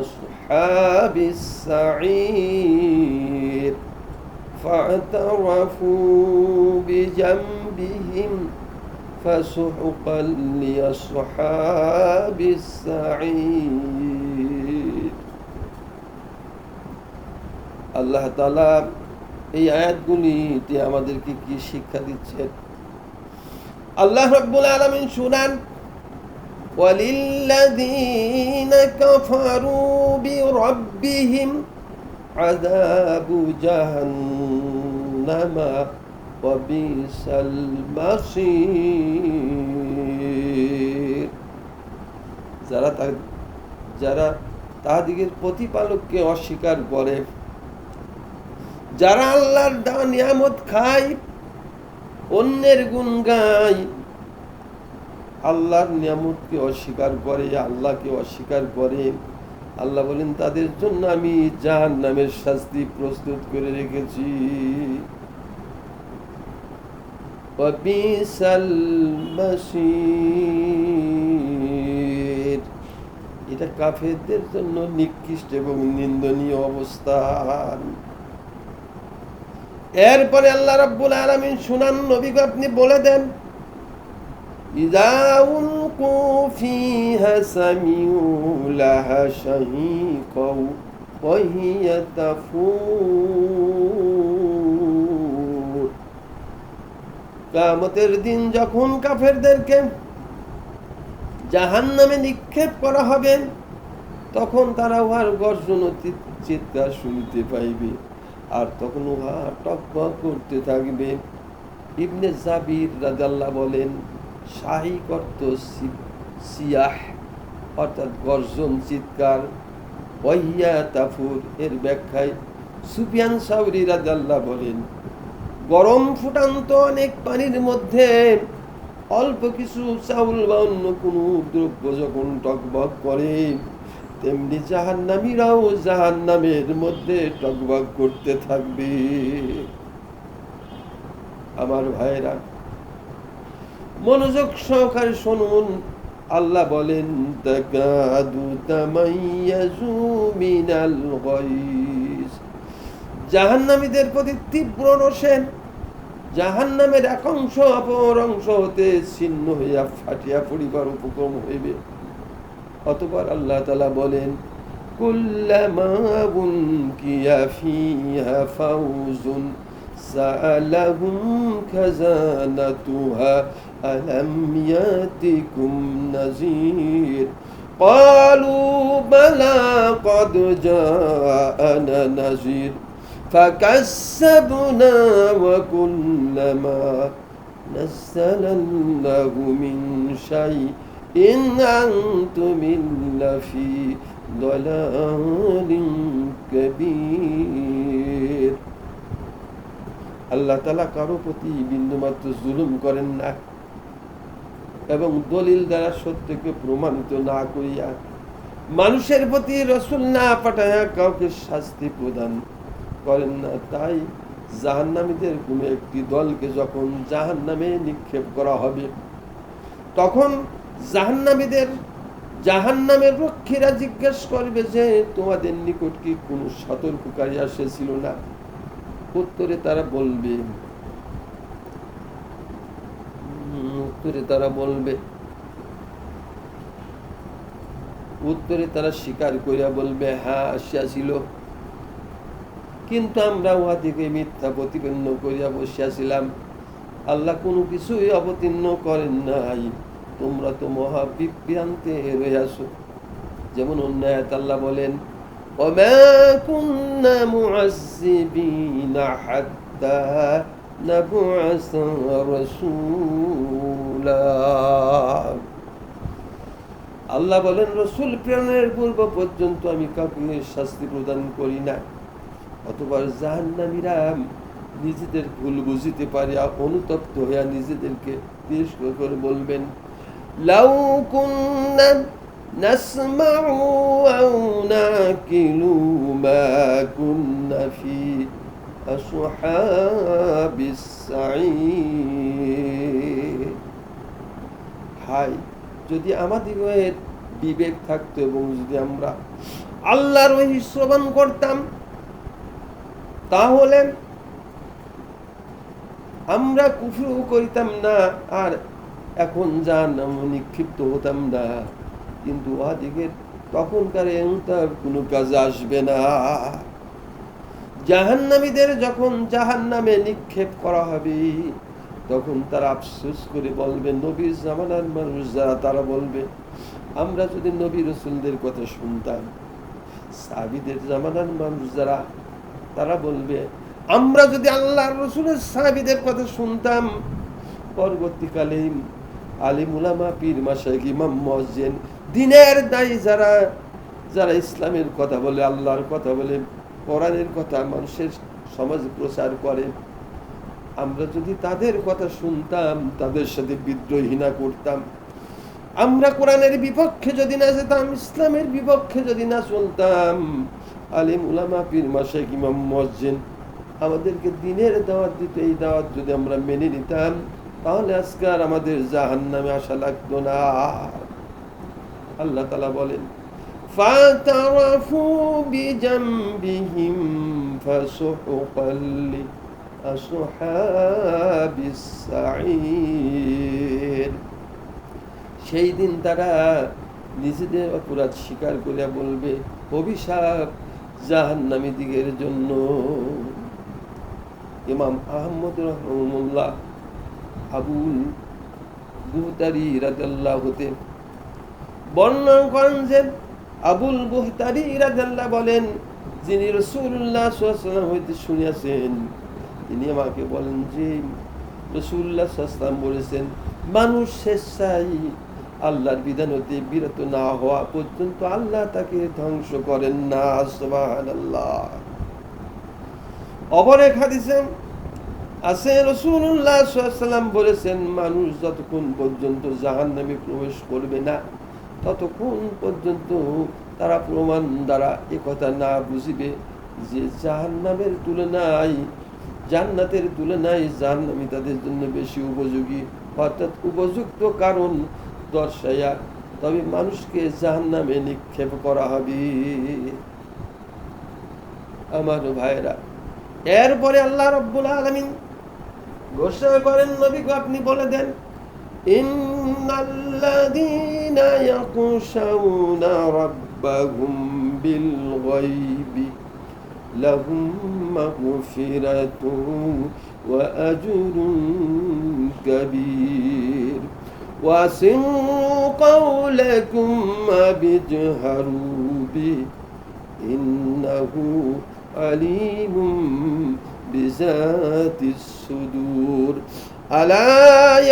أصحاب السعير فاعترفوا بذنبهم فسحقا لأصحاب السعير। আল্লাহ তাআলা এই আয়াতগুলিতে আমাদেরকে কি শিক্ষা দিচ্ছেন? আল্লাহ রাব্বুল আলামিন শুনান, ওয়ালিল্লাযীনা কাফারু বিরাব্বিহিম আযাবু জাহান্নামা ওয়াবিসাল মাসির। যারা তাহাদিগের প্রতিপালককে অস্বীকার করে, যারা আল্লাহর দেওয়া নিয়ামত খায়, অন্যের গুণ গায়, আল্লাহর নিয়ামতকে অস্বীকার করে, আল্লাহকে অস্বীকার করে, আল্লাহ বলেন তাদের জন্য আমি জাহান্নামের শাস্তি প্রস্তুত করে রেখেছি। ওয়াবিসাল মাসির। এটা কাফেরদের জন্য নিকৃষ্ট এবং নিন্দনীয় অবস্থান। এরপরে আল্লাহ রাব্বুল আলামিন শুনান, নবীকে আপনি বলে দেন, ইযা উলকু ফিহা সামিউ লাহা শাহীকাও ওয়া হিয়া তাফুর। কিয়ামতের দিন যখন কাফেরদেরকে জাহান্নামে নিক্ষেপ করা হবে, তখন তারা উহার গর্জন চিৎকার শুনতে পাইবে, আর তখন উহা টকবক করতে থাকবে। ইবনে জাবির রাদিয়াল্লাহু বলেন, শাহিক অর্থ সিয়াহ অর্থাৎ গর্জন চিৎকার, ওয়াহিয়া তাফুর এর ব্যাখ্যায় সুফিয়ান সাউরি রাদিয়াল্লাহু বলেন, গরম ফুটান্ত অনেক পানির মধ্যে অল্প কিছু চাউল বা অন্য কোনো দ্রব্য যখন টকবক করে, তেমনি জাহান্নামীরাও জাহান্নামের মধ্যে টকবক করতে থাকবে। আমার ভাইরা, মনোযোগ সহকারে শুনুন। আল্লাহ বলেন, তাকাদু তামাইয়াজু মিনাল গাইজ। জাহান্নামীদের প্রতি তীব্র রোষে জাহান্নামের এক অংশ অপর অংশ হতে ছিন্ন হইয়া ফাটিয়া পড়িবার উপক্রম হইবে। অতঃপর আল্লাহ তাআলা বলেন, কুল্লামা উলকিয়া ফিহা ফাউজুন সাআলাহুম খাজানাতুহা আলাম ইয়াতিকুম নাযীর ক্বালু বালা ক্বাদ জাআনা নাযীর ফাকাজ্জাবনা ওয়া কুল্লামা নাযালাল্লাহু মিন শাইইন আনতুম ইল্লা ফি দালালিন কাবীর। আল্লাহ তাআলা কারো প্রতি বিন্দুমাত্র জুলুম করেন না এবং দলিল দ্বারা সত্যকে প্রমাণিত না করিয়া মানুষের প্রতি রাসূল না পাঠায়া কাউকে শাস্তি প্রদান করেন না। তাই জাহান্নামীদের কোনো একটি দলকে যখন জাহান্নামে নিক্ষেপ করা হবে, তখন জাহান্নামের রক্ষীরা জিজ্ঞেস করবে যে, তোমাদের নিকট কি কোনো সতর্ককারী আসেছিল না? উত্তরে তারা স্বীকার করিয়া বলবে, হ্যাঁ আসিয়াছিল, কিন্তু আমরা উহাদিকে মিথ্যা প্রতিপন্ন করিয়া বসিয়াছিলাম। আল্লাহ কোনো কিছুই অবতীর্ণ করেন নাই, তোমরা তো মহা বিভ্রান্তে রইয়াছ। যেমন অন্য আয়াতে আল্লাহ বলেন, ওমা কুন্না মুআজ্জিবিনা হাত্তা নাবআসা রাসূলা। আল্লাহ বলেন, রাসূল প্রেরণের পূর্ব পর্যন্ত আমি কাউকে শাস্তি প্রদান করি না। অথবা জাহান্নামীরা নিজেদের ভুল বুঝিতে পারিয়া অনুতপ্ত হইয়া নিজেদেরকে তিরস্কার করে বলবেন, লাউ কুন্না নাসমাউ আও নাকিলু মা কুন্না ফি আসহাবিস সাঈর। হায়, যদি আমাদের বিবেক থাকতো এবং যদি আমরা আল্লাহর ওহী শ্রবণ করতাম, তাহলে আমরা কুফর করিতাম না আর এখন জাহান্নামে নিক্ষিপ্ত হতাম না। কিন্তু ওদিকের তখনকার তার কোনো কাজে আসবে না। জাহান্নামীদের যখন জাহান্নামে নিক্ষেপ করা হবে, তখন তারা আফসোস করে বলবে, নবীর জামানার মানুষ যারা, তারা বলবে, আমরা যদি নবী রাসূলদের কথা শুনতাম। সাহাবীদের জামানার মানুষ যারা, তারা বলবে, আমরা যদি আল্লাহর রাসূলের সাহাবীদের কথা শুনতাম, পরবর্তীকালে আলিম উলামা পীর মাশায়েখ ইমাম মুয়াজ্জিন দ্বীনের দায়ী যারা যারা ইসলামের কথা বলে, আল্লাহর কথা বলে, কোরআনের কথা মানুষের সমাজে প্রচার করে, আমরা যদি তাদের কথা শুনতাম, তাদের সাথে বিদ্রোহী না করতাম, আমরা কোরআনের বিপক্ষে যদি না যেতাম, ইসলামের বিপক্ষে যদি না চলতাম, আলিম উলামা পীর মাশায়েখ ইমাম মুয়াজ্জিন আমাদেরকে দ্বীনের দাওয়াত দিত, এই দাওয়াত যদি আমরা মেনে নিতাম, তাহলে আজকে আর আমাদের জাহান্নামে আসা লাগতো না। আল্লাহ তাআলা বলেন ফাতারাফু বিজামবিহিম ফাসুহকাল লিআসহাবিস সাঈর। সেই দিন তারা নিজেদের অপরাধ স্বীকার করে বলবে, অভিশাপ জাহান্নামী দিগের জন্য। ইমাম আহমদ রাহিমাহুল্লাহ আবুল বুহতারি রাদিয়াল্লাহু হতে বর্ণনা করেন যে আবুল বুহতারি রাদিয়াল্লাহু বলেন, যিনি রাসূলুল্লাহ সাল্লাল্লাহু আলাইহি ওয়াসাল্লাম হইতে শুনিয়াছেন, তিনি আমাকে বলেন যে রাসূলুল্লাহ সাল্লাল্লাহু আলাইহি ওয়াসাল্লাম বলেছেন, মানুষ স্বেচ্ছায় আল্লাহর বিধান হতে বিরত না হওয়া পর্যন্ত আল্লাহ তাকে ধ্বংস করেন না। সুবহানাল্লাহ। অপর এক হাদিসে আছে রাসূলুল্লাহ সাল্লাল্লাহু আলাইহি ওয়াসাল্লাম বলেছেন, মানুষ যতক্ষণ পর্যন্ত জাহান্নামে প্রবেশ করবে না, ততক্ষণ পর্যন্ত তারা প্রমাণ দ্বারা একথা না বুঝিবে যে জাহান্নামের তুলনায় জান্নাতের তুলনায় জাহান্নামী তাদের জন্য বেশি উপযোগী, অর্থাৎ উপযুক্ত কারণ দর্শাইয়া তবে মানুষকে জাহান্নামে নিক্ষেপ করা হবে। আমার ভাইরা, এরপরে আল্লাহ রাব্বুল আলামিন ঘোষণা করেন, নবীকে আপনি বলে দেন, ইন্নাল্লাযীনা ইয়াখশাউনা রাব্বাহুম বিল গায়বি লাহুম মাগফিরাতুন ওয়া আজরুন কাবীর وأسروا قولكم وبجهروا به إنه عليم بذات الصدور ألا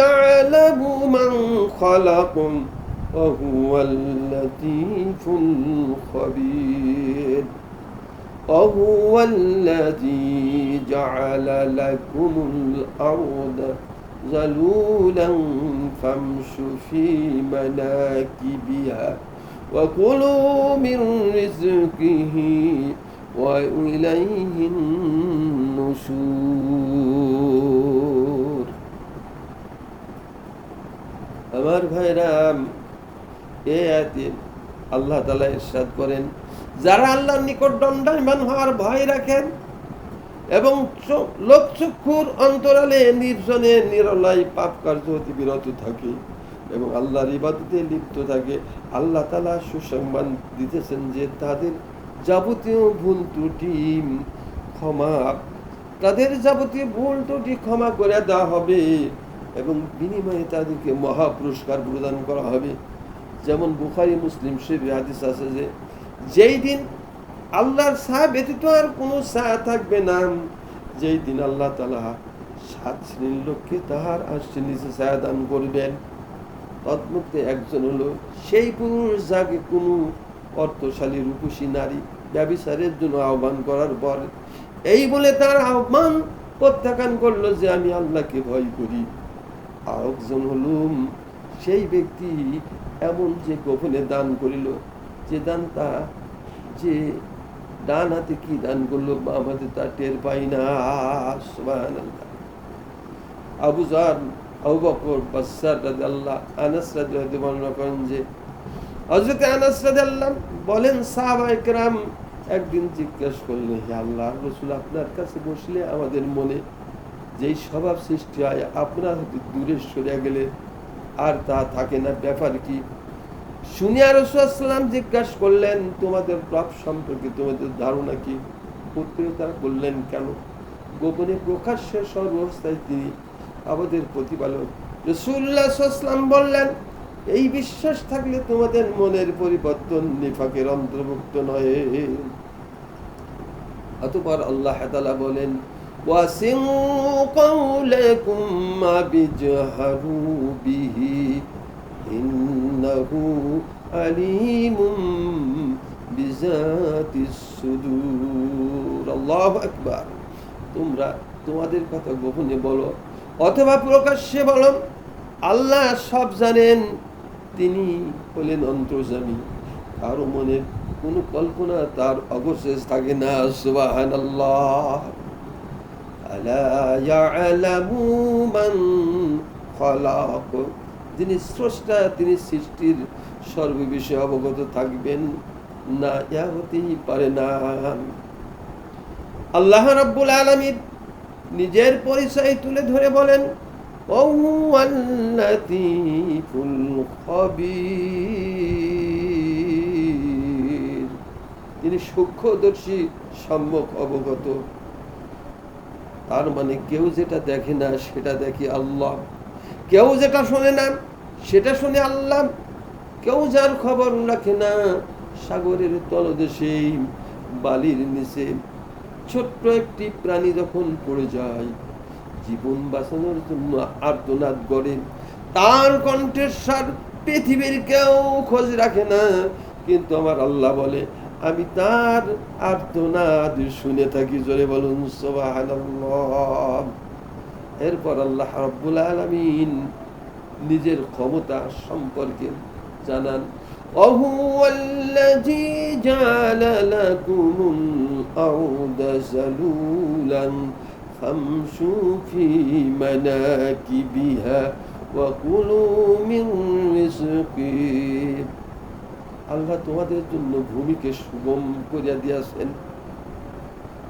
يعلم من خلق وهو اللطيف الخبير وهو الذي جعل لكم الأرض ذلولا فامشوا في مناكبها وكلوا من رزقه وإليه النشور। আমার ভাইরাম, এই আয়াতে আল্লাহ তাআলা ইরশাদ করেন, যারা আল্লাহর নিকট দণ্ডায়মান হওয়ার ভয় রাখেন এবং লোকচক্ষুর অন্তরালে নির্জনে নিরলায় পাপ কার্য হতে বিরত থাকে এবং আল্লাহর ইবাদতে লিপ্ত থাকে, আল্লাহ তাআলা সুসংবাদ দিতেছেন যে তাদের যাবতীয় ভুল ত্রুটি ক্ষমা করে দেওয়া হবে এবং বিনিময়ে তাদেরকে মহা পুরস্কার প্রদান করা হবে। যেমন বুখারী মুসলিম শরীফে হাদিস আছে যে যেই দিন আল্লাহর ছায়া ব্যতীত আর কোনো ছায়া থাকবে না, যেই দিন আল্লাহ তাআলা 7 শ্রেণীর লোককে তাহার আরশের নিচে ছায়া দান করবেন। তন্মধ্যে একজন হলো সেই পুরুষ যাকে কোনো অর্থশালী রূপসী নারী ব্যভিচারের জন্য আহ্বান করার পর এই বলে তার আহ্বান প্রত্যাখ্যান করলো যে আমি আল্লাহকে ভয় করি। আর একজন হলো সেই ব্যক্তি এমন যে গোপনে দান করিল, যে দানটা যে ডান হাতে কি দান করলো বাম হাতে তা টের পাই না। সুবহানাল্লাহ। আবু যর, আবু বকর, বাসসার রাদিয়াল্লাহু, আনাস রাদিয়াল্লাহু বর্ণনা করেন যে হযরত আনাস রাদিয়াল্লাহু বলেন, সাহাবায়ে কেরাম একদিন জিজ্ঞাসা করলেন, হে আল্লাহর রাসূল, আপনার কাছে বসলে আমাদের মনে যেই স্বভাব সৃষ্টি হয়, আপনার হতে দূরে সরে গেলে আর তা থাকে না, ব্যাপার কি? শুনিয়া রাসূল সাল্লাল্লাহু আলাইহি ওয়াসাল্লাম জিজ্ঞাসা করলেন, তোমাদের রব সম্পর্কে তোমাদের ধারণা কি? উত্তরে তারা বললেন, কেন? গোপনে প্রকাশ্যে সর্বাবস্থায় তিনি আমাদের প্রতিপালক। রাসূলুল্লাহ সাল্লাল্লাহু আলাইহি ওয়াসাল্লাম বললেন, এই বিশ্বাস থাকলে তোমাদের মনের পরিবর্তন নিফাকের অন্তর্ভুক্ত নয়। অতঃপর আল্লাহ তাআলা বলেন, وأسروا قولكم ما بجهروا به إنه عليم بذات الصدور الله أكبر তোমরা তোমাদের কথা গোপনে বলো অথবা প্রকাশ্যে বলো, আল্লাহ সব জানেন, তিনি হলেন অন্তর্যামী, কারো মনের কোনো কল্পনা তার অবশেষ থাকে না। সুবহানাল্লাহ। আলা ইয়ালামু মান খালাক, যিনি স্রষ্টা তিনি সৃষ্টির সর্ববিষয়ে অবগত থাকবেন না, ইয়া হতেই পারে না। আল্লাহ রাব্বুল আলামিন নিজের পরিচয় তুলে ধরে বলেন, ওয়াহুয়াল লাতীফুল খবীর, তিনি সূক্ষ্মদর্শী, সম্যক অবগত। তার মানে কেউ যেটা দেখে না সেটা দেখে আল্লাহ, কেউ যেটা শোনে না সেটা শুনে আল্লাহ, কেউ যার খবর রাখে না সাগরের তলদেশে বালির নিচে ছোট্ট একটি প্রাণী যখন পড়ে যায়, জীবন বাঁচানোর জন্য আর্তনাদ করে, তার কণ্ঠের স্বর পৃথিবীর কেউ খোঁজ রাখে না, কিন্তু আমার আল্লাহ বলে আমি তার আর্তনাদ শুনে থাকি। জোরে বলুন সুবহানাল্লাহ। এরপর আল্লাহ রাব্বুল আলামিন নিজের ক্ষমতা সম্পর্কে জানান, ওয়াহুয়াল্লাযী জাআলা লাকুমুল আরদা যালুলান ফামশু ফি মানাকিবিহা ওয়া কুলু মিন রিজকিহি, আল্লাহ তোমাদের জন্য ভূমিকে সুগম করিয়া দিয়াছেন,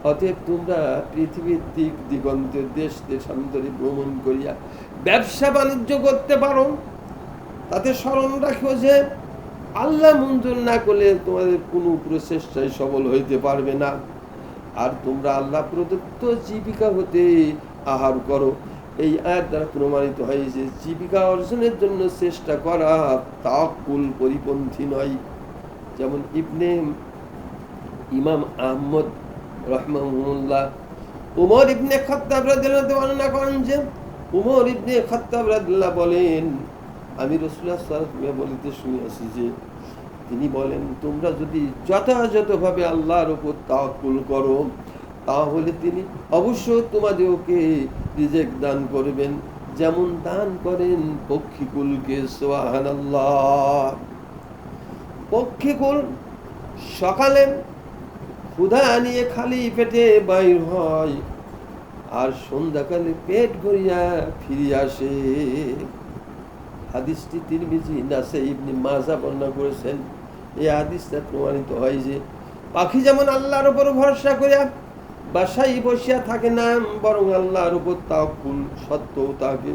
অতএব তোমরা পৃথিবীর দিক দিগন্তের দেশ দেশান্তরে ভ্রমণ করিয়া ব্যবসা বাণিজ্য করতে পারো। তাতে স্মরণ রাখো যে আল্লাহ মঞ্জুর না করলে তোমাদের কোনো প্রচেষ্টায় সফল হইতে পারবে না। আর তোমরা আল্লাহ প্রদত্ত জীবিকা হতে আহার করো। এই আয়াত দ্বারা প্রমাণিত হয় যে জীবিকা অর্জনের জন্য চেষ্টা করা তাওয়াক্কুল পরিপন্থী নয়। যেমন ইমাম আহমদ রাহমাহুল্লাহ উমর ইবনে খাত্তাব রাদিয়াল্লাহু আনহু বর্ণনা করেন যে উমর ইবনে খাত্তাব রাদিয়াল্লাহু বলেন, আমি রাসূলুল্লাহ সাল্লাল্লাহু আলাইহি ওয়াসাল্লাম বলিতে শুনিয়াছি যে তিনি বলেন, তোমরা যদি যথাযথভাবে আল্লাহর উপর তাওয়াক্কুল করো তাহলে তিনি অবশ্যই তোমাদেরকে রিজিক দান করবেন, যেমন দান করেন পক্ষীকুলকে। সুবহানাল্লাহ। পক্ষীকুল সকালে ক্ষুধা নিয়ে খালি পেটে বাইর হয় আর সন্ধ্যাকালে পেট ভরিয়া ফিরে আসে। হাদিসটি তিরমিজি, নাসাই, ইবনে মাজাহ বর্ণনা করেছেন। এই হাদিসটা প্রমাণিত হয় যে পাখি যেমন আল্লাহর উপর ভরসা করিয়া বাসায় বসিয়া থাকে না, বরং আল্লাহর উপর তাওয়াক্কুল সত্ত্বেও তাকে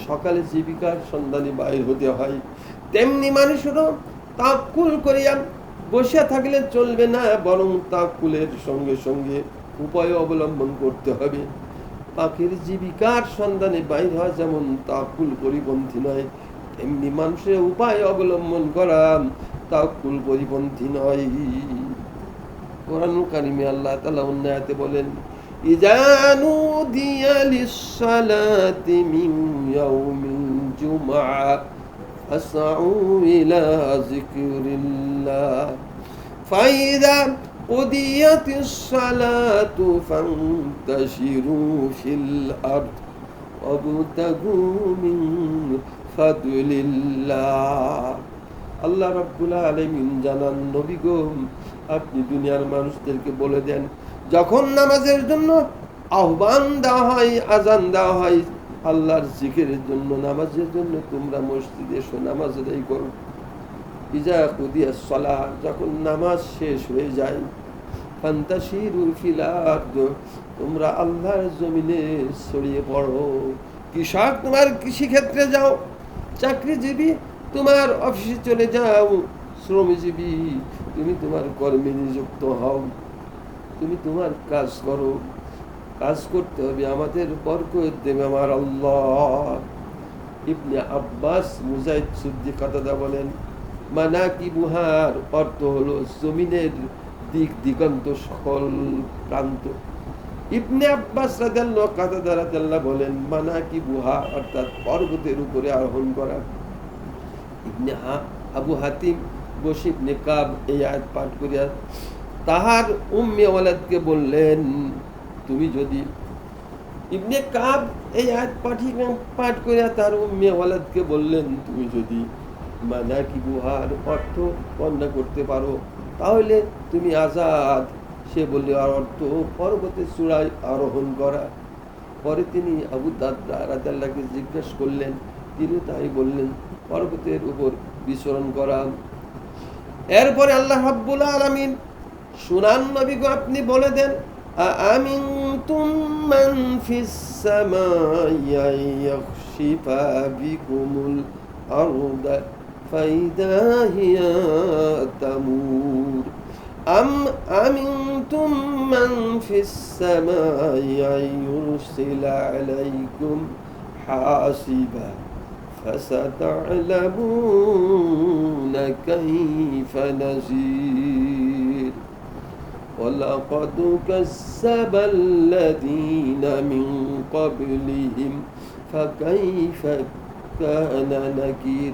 সকালে জীবিকার সন্ধানে বাইর হতে হয়, তেমনি মানুষেরও তাওয়াক্কুল করিয়া বসিয়া থাকলে চলবে না, বরং তাওয়াক্কুলের সঙ্গে সঙ্গে উপায় অবলম্বন করতে হবে। পাখির জীবিকার সন্ধানে বাইর হওয়া যেমন তাওয়াক্কুল পরিপন্থী নয়, তেমনি মানুষের উপায় অবলম্বন করা তাওয়াক্কুল পরিপন্থী নয়। কোরআনুল কারীমে আল্লাহ তাআলা অন্য আয়াতে বলেন, ইযা নুদিয়া লিস-সালাতি মিন ইয়াউমিল জুমআ ফাসআউ ইলা যিকরিল্লাহ ফাইযা কুদিয়াতিস সালাতু ফান্তাশিরু ফিল আরদ ওয়াবতাগু মিন ফাদলিল্লাহ। আল্লাহ রাব্বুল আলামিন জানান, নবী গো আপনি দুনিয়ার মানুষদেরকে বলে দেন, যখন নামাজের জন্য আহ্বান দেওয়া হয়, আজান দেওয়া হয়, আল্লাহর জিকিরের জন্য, নামাজের জন্য তোমরা মসজিদে এসো, নামাজ আদায় করো। ইজা কুদিয়াস সালাহ, যখন নামাজ শেষ হয়ে যায়, ফান্তাশিরু ফিল আরদ, তোমরা আল্লাহর জমিনে ছড়িয়ে পড়ো। কৃষক তোমার কৃষিক্ষেত্রে যাও, চাকরিজীবী তোমার অফিসে চলে যাও, শ্রমজীবী তুমি তোমার কর্মে নিযুক্ত হও, তুমি তোমার কাজ করো। কাজ করতে হবে, আমাদের বরকত দেবে আমার আল্লাহ। ইবনে আব্বাস, মুজাহিদ, সুদ্দি, কাতাদা বলেন, মানাকিবুহার অর্থ হলো জমিনের দিক দিগন্ত সকল প্রান্ত। ইবনে আব্বাস রাদিয়াল্লাহু কাতাদা রাদিয়াল্লাহু বলেন মানাকিবুহা অর্থাৎ পর্বতের উপরে আরোহণ করা। ইবনে আবু হাতিম বশর ইবনে কাব এই আয়াত পাঠ করিয়া তাহার উম্মে ওয়ালাদকে বললেন, তুমি যদি ইবনে কাব এই আয়াত পাঠ করিয়া তার উম্মে ওয়ালাদকে বললেন, তুমি যদি মানাকিবুহার অর্থ বর্ণনা করতে পারো তাহলে তুমি আজাদ। সে বললে আর অর্থ পর্বতের চূড়ায় আরোহণ করা। পরে তিনি আবু দারদা রাদিয়াল্লাহু জিজ্ঞেস করলেন, তিনি তাই বললেন পর্বতের উপর বিচরণ করা। এরপরে আল্লাহ রাব্বুল আলামিন শুনান নবী গো আপনি বলে দেন, আমিনতুম মান ফিস সামাই ইয়াখশিফা বিকুমুল আরদা ফাইদা হিয়া তামুর আম আমিনতুম মান ফিস সামাই ইউরসিলা আলাইকুম হাসিবা فستعلمون كيف نذير ولقد كذب الذين من قبلهم فكيف كان نكير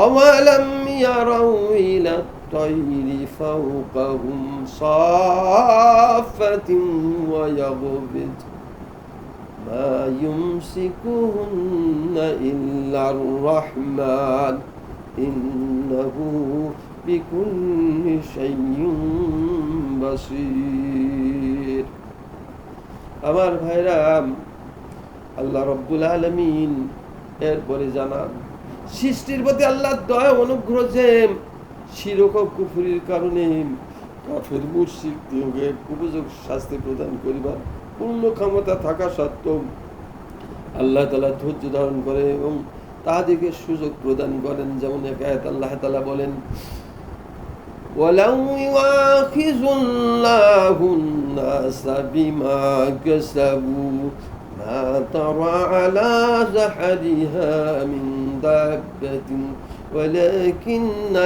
أولم يروا إلى الطير فوقهم صافة ويغبط ما يمسكهن إلا الرحمن إنه بكل شيء بصير। আমার ভাইরা, আল্লাহ রব্বুল আলামিন এরপরে জানান সৃষ্টির প্রতি আল্লাহর দয়া অনুগ্রহ যে শিরক ও কুফরির কারণে কাফের মুশরিকদেরকে উপযোগ শাস্তি প্রদান করিবার পূর্ণ ক্ষমতা থাকা সত্ত্বেও আল্লাহ তাআলা ধৈর্য ধারণ করে এবং তাদেরকে সুযোগ প্রদান করেন। যেমন এক আয়াত আল্লাহ তাআলা বলেন, ওয়ালাউ ইউআখিযুল্লাহুন নাসা বিমা কাসাবু মা তারা আলা যাহরিহা মিন দাব্বাতিন ওয়ালাকিন্না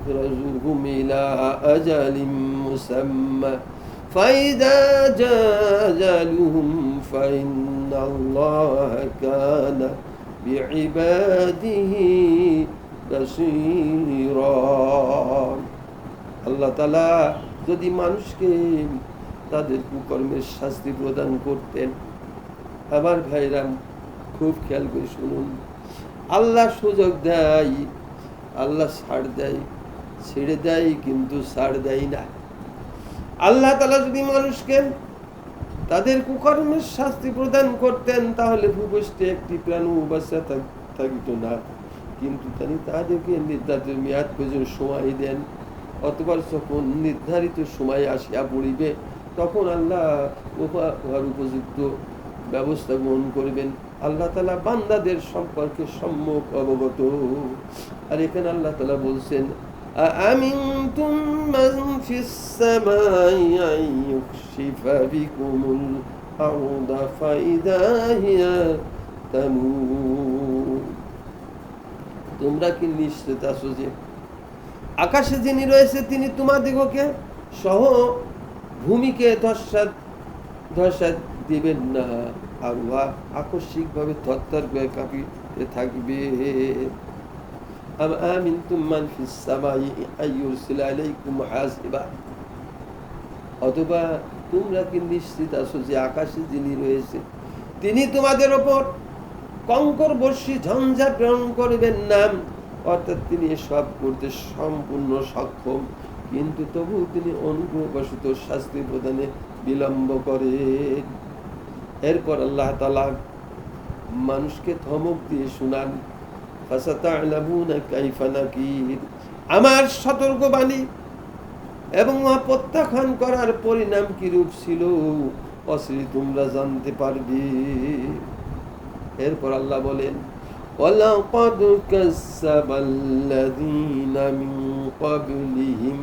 يخرجهم إلى أجل مسمى فإذا جاء أجلهم فإن الله كان بعباده بصيرا। আল্লাহ তাআলা যদি মানুষকে তাদের কুকর্মের শাস্তি প্রদান করতেন, আমার ভাইরা খুব খেয়াল করে শুনুন, আল্লাহ সুযোগ দেয়, আল্লাহ ছাড় দেয়, ছেড়ে দেয় কিন্তু ছাড় দেয় না। আল্লাহ তাআলা যদি মানুষকে তাদের কুকর্মের শাস্তি প্রদান করতেন তাহলে ভূপৃষ্ঠে একটি প্রাণী বাঁচা থাকিত না, কিন্তু তিনি তাদেরকে নির্ধারিত মেয়াদ পর্যন্ত সময় দেন। অতঃপর যখন নির্ধারিত সময় আসিয়া পড়িবে তখন আল্লাহ উহার উপযুক্ত ব্যবস্থা গ্রহণ করবেন। আল্লাহ তাআলা বান্দাদের সম্পর্কে সম্যক অবগত। আর এখানে আল্লাহ তাআলা বলছেন, আমিনতুম মান ফিস সামাই ইয়াখশিফা বিকুমুল আরদা ফাইদা হিয়া তামুর। তোমরা কি নিশ্চিত আছো যে আকাশে যিনি রয়েছে তিনি তোমাদিগকে সহ ভূমিকে ধসা দিবেন না, আর উহা আকস্মিকভাবে থরথর করে কাঁপিতে থাকবে। আমিনতুম মান ফিস সামাই আইয়ুরসিলা আলাইকুম হাসিবা। অথবা তোমরা কি নিশ্চিত আছো যে আকাশে যিনি রয়েছে তিনি তোমাদের ওপর কঙ্কর বর্ষী ঝঞ্ঝা প্রেরণ করবেন না, অর্থাৎ তিনি সব করতে সম্পূর্ণ সক্ষম, কিন্তু তবু তিনি অনুগ্রহবশত শাস্তি প্রদানে বিলম্ব করেন। এরপর আল্লাহ তাআলা মানুষকে ধমক দিয়ে শুনান, ফাসাতা'লামুনা কাইফা নাকির। আমার সতর্কবাণী এবং প্রত্যাখ্যান করার পরিণাম কি রূপ ছিল অচিরে তোমরা জানতে পারবে। এরপর আল্লাহ বলেন, ওয়ালাকাদ কাযযাবাল্লাযীনা মিন ক্বাবলিহিম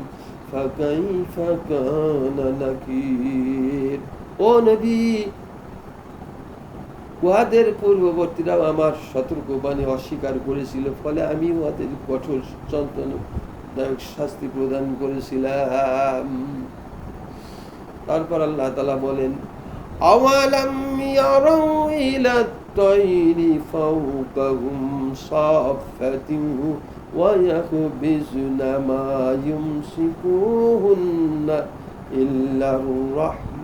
ফাকাইফা কানা নাকির। ও নবী, উহাদের পূর্ববর্তীরাও আমার সতর্কবাণী অস্বীকার করেছিল, ফলে আমি উহাদের কঠোর যন্ত্রণাদায়ক শাস্তি প্রদান করেছিলাম। তারপর আল্লাহ তাআলা বলেন, আওয়ালাম ইয়ারাউ ইলা তাইরি ফাওকাহুম সাফাতিন ওয়া ইয়াখবিজুনা মা ইউমসিকুহুন্না ইল্লার রহমান।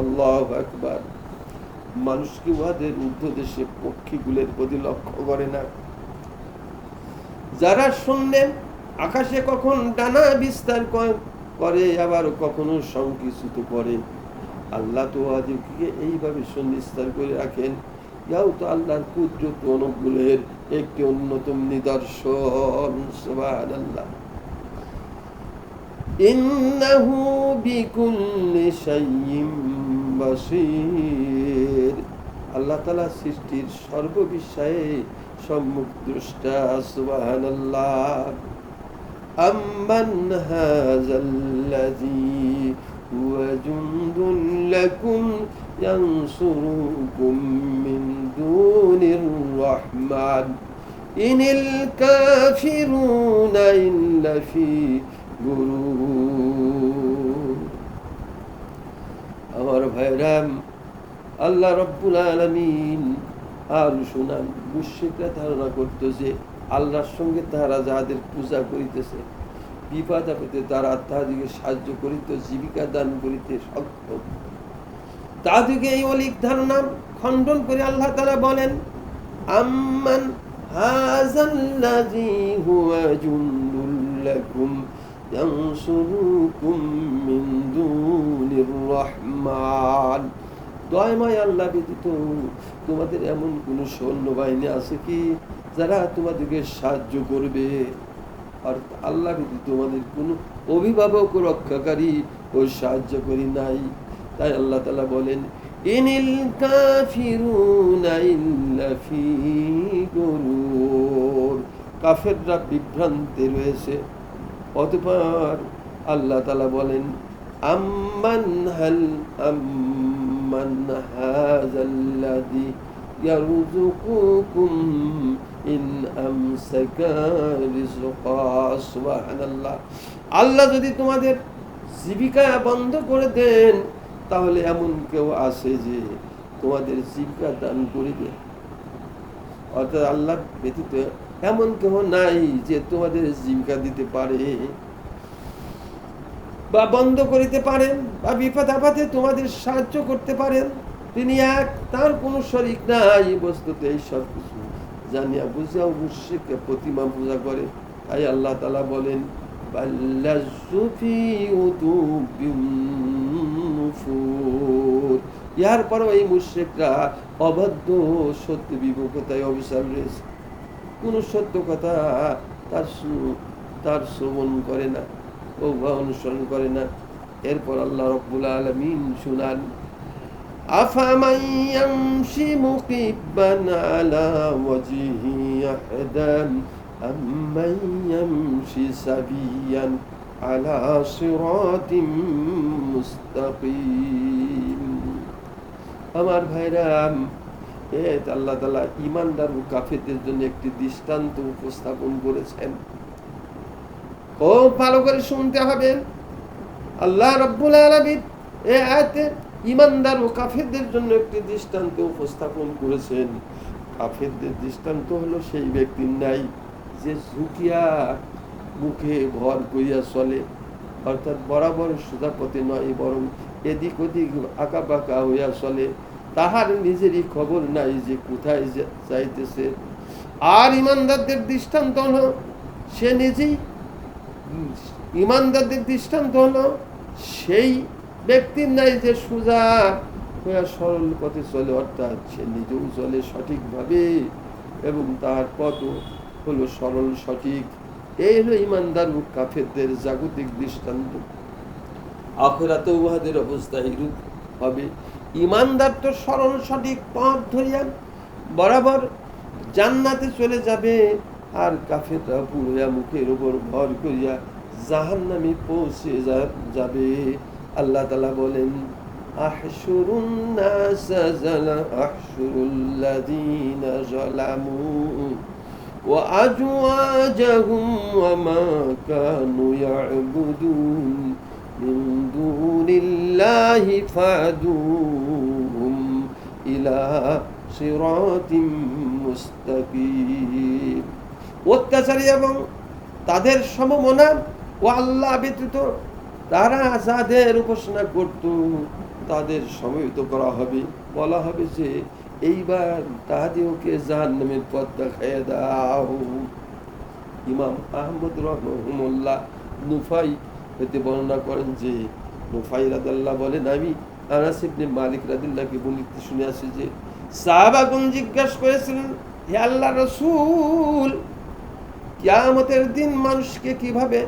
আল্লাহু আকবার। মানুষ কি উহাদের ঊর্ধ্বদেশে পক্ষীগুলোর প্রতি লক্ষ্য করে না? যারা শুনলেন আকাশে কখন ডানা বিস্তার করে, আবার কখনো সংকুচিত করে। আল্লাহ তো ওদেরকে এইভাবে সুনিস্তার করে রাখেন। ইয়াও তো আল্লাহর কুদরত অনুগ্রহের একটি অন্যতম নিদর্শন। সুবহানাল্লাহ। ইন্নাহু বিকুল্লি শাইইন বাসীর। আল্লাহ তাআলা সৃষ্টির সর্ববিষয়ে সম্যক দ্রষ্টা। সুবহানাল্লাহ। আম্মান হাযাল্লাযী হুয়া জুনদুন লাকুম ইয়ানসুরুকুম মিন দুনির রহমান ইনিল কাফিরুনা ইল্লা ফি গুরুর। আমার ভাইরাম, আল্লাহ রব্বুল আলামিন আর শুনান, মুশরিকরা ধারণা করত যে আল্লাহর সঙ্গে তারা যাদের পূজা করিতেছে, বিপদ আপদে তারা তাদেরকে সাহায্য করিত, জীবিকা দান করিতে সক্ষম। তাদেরকে এই অলিক ধারণা খণ্ডন করে আল্লাহ তাআলা বলেন, আম্মান হাযাল্লাযী হুয়া জুনদুল লাকুম ইয়ানসুরুকুম মিন দুনির রহমান। দয়াময় আল্লাহ ব্যতীত তোমাদের এমন কোন সৈন্যবাহিনী আছে কি যারা তোমাদেরকে সাহায্য করবে? আর আল্লাহ ব্যতীত তোমাদের কোন অভিভাবক রক্ষাকারী ও সাহায্যকারী নাই। তাই আল্লাহ তাআলা বলেন, ইনিল কাফিরুনা ইল্লা ফি গুরুর। কাফেররা বিভ্রান্তে রয়েছে। অতঃপর আল্লাহ তাআলা বলেন, আম্মান হাযাল্লাযী ইয়ারযুকুকুম ইন আমসাকা রিজকা। সুবহানাল্লাহ। আল্লাহ যদি তোমাদের জীবিকা বন্ধ করে দেন, তাহলে এমন কেউ আছে যে তোমাদের জীবিকা দান করিবে? অর্থাৎ আল্লাহ ব্যতীত এমন কেউ নাই যে তোমাদের জীবিকা দিতে পারে বা বন্ধ করিতে পারেন বা বিপদ আপদে তোমাদের সাহায্য করতে পারেন। তিনি এক, তার কোনো শরীক নাই। বস্তুত এই সব কিছু জানিয়া বুঝিয়াও মুশরিকরা প্রতিমা পূজা করে। তাই আল্লাহ তাআলা বলেন, বাল্লাযু ফি উতুবিন নুফুর। ইহার পরও এই মুশরিকরা অবাধ্য, সত্য বিমুখতায় অবিচল রয়েছে। কোন সত্য কথা তার শ্রবণ করে না ও অনুসরণ করে না। এরপর আল্লাহ রাব্বুল আলামিন শুনান, আফামান ইয়ামশি মুকিব্বান আলা ওয়াজহি আহদান আম্মান ইয়ামশি সাবিয়ান আলা সিরাতিম মুস্তাকিম। আমার ভাইরাম, আল্লাহ তাআলা ঈমানদার ও কাফেরদের জন্য একটি দৃষ্টান্ত উপস্থাপন করেছেন। খুব ভালো করে শুনতে হবে। আল্লাহ রাব্বুল আলামিন এই আয়াতে ঈমানদার ও কাফেরদের জন্য একটি দৃষ্টান্ত উপস্থাপন করেছেন। কাফেরদের দৃষ্টান্ত হলো সেই ব্যক্তির নাই যে ঝুঁকিয়া মুখে ভর করিয়া চলে, অর্থাৎ বরাবর সোজা পথে নয়, বরং এদিক ওদিক আঁকা বাঁকা হইয়া চলে। তাহার নিজেরই খবর নাই যে কোথায় যাইতেছে। আর ঈমানদারদের দৃষ্টান্ত হলো সে নিজেই, ঈমানদারদের দৃষ্টান্ত হলো সেই ব্যক্তির নাই যে সোজা হইয়া সরল পথে চলে, অর্থাৎ সে নিজেও চলে সঠিকভাবে এবং তার পথও হলো সরল সঠিক। এই হলো ঈমানদার ও কাফেরদের জাগতিক দৃষ্টান্ত। আখিরাতেও উহাদের অবস্থা এইরূপ হবে। ঈমানদার তো সরল সঠিক পথ ধরিয়া বরাবর জান্নাতে চলে যাবে, আর কাফেররা পুরোয়া মুখের উপর ভর করিয়া জাহান্নামে পৌঁছে যাবে। আল্লাহ তাআলা বলেন, আহশুরুন নাস আহশুরুল্লাযীনা যালামু وأزواجهم وما كانوا يعبدون من دون الله فهدوهم إلى صراط মুস্তাকিম। অত্যাচারী এবং তাদের সমমনা ও আল্লাহ ব্যতীত তারা যাদের উপাসনা করত তাদের সমবেত করা হবে, বলা হবে যে এইবার তাদেরকে জাহান্নামের পথ দেখাইয়া দাও। ইমাম আহমদ রহমুল্লাহ নুফাই হতে বর্ণনা করেন যে নুফাই রাদিয়াল্লাহু বলেন, আমি আনাস ইবনে মালিক রাদিয়াল্লাহু বলতে শুনে আসি যে সাহাবাগণ জিজ্ঞাসা করেছিলেন, হে আল্লাহর রাসূল, কিয়ামতের দিন মানুষকে কিভাবে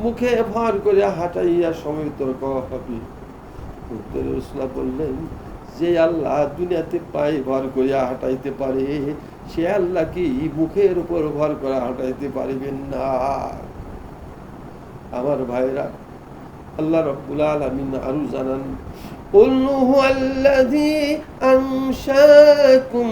মুখে ভর করে হাঁটাইয়া সমবেত করা হবে? উত্তরে রাসূল বললেন, যে আল্লাহ দুনিয়াতে পায়ে ভর করিয়া হাঁটাইতে পারে সে আল্লাহ কি মুখের উপর ভর করে হাঁটাইতে পারবেন না? আমার ভাইরা, আল্লাহ রাব্বুল আলামিন আরো জানান, কুল হুয়াল্লাযী আনশাকুম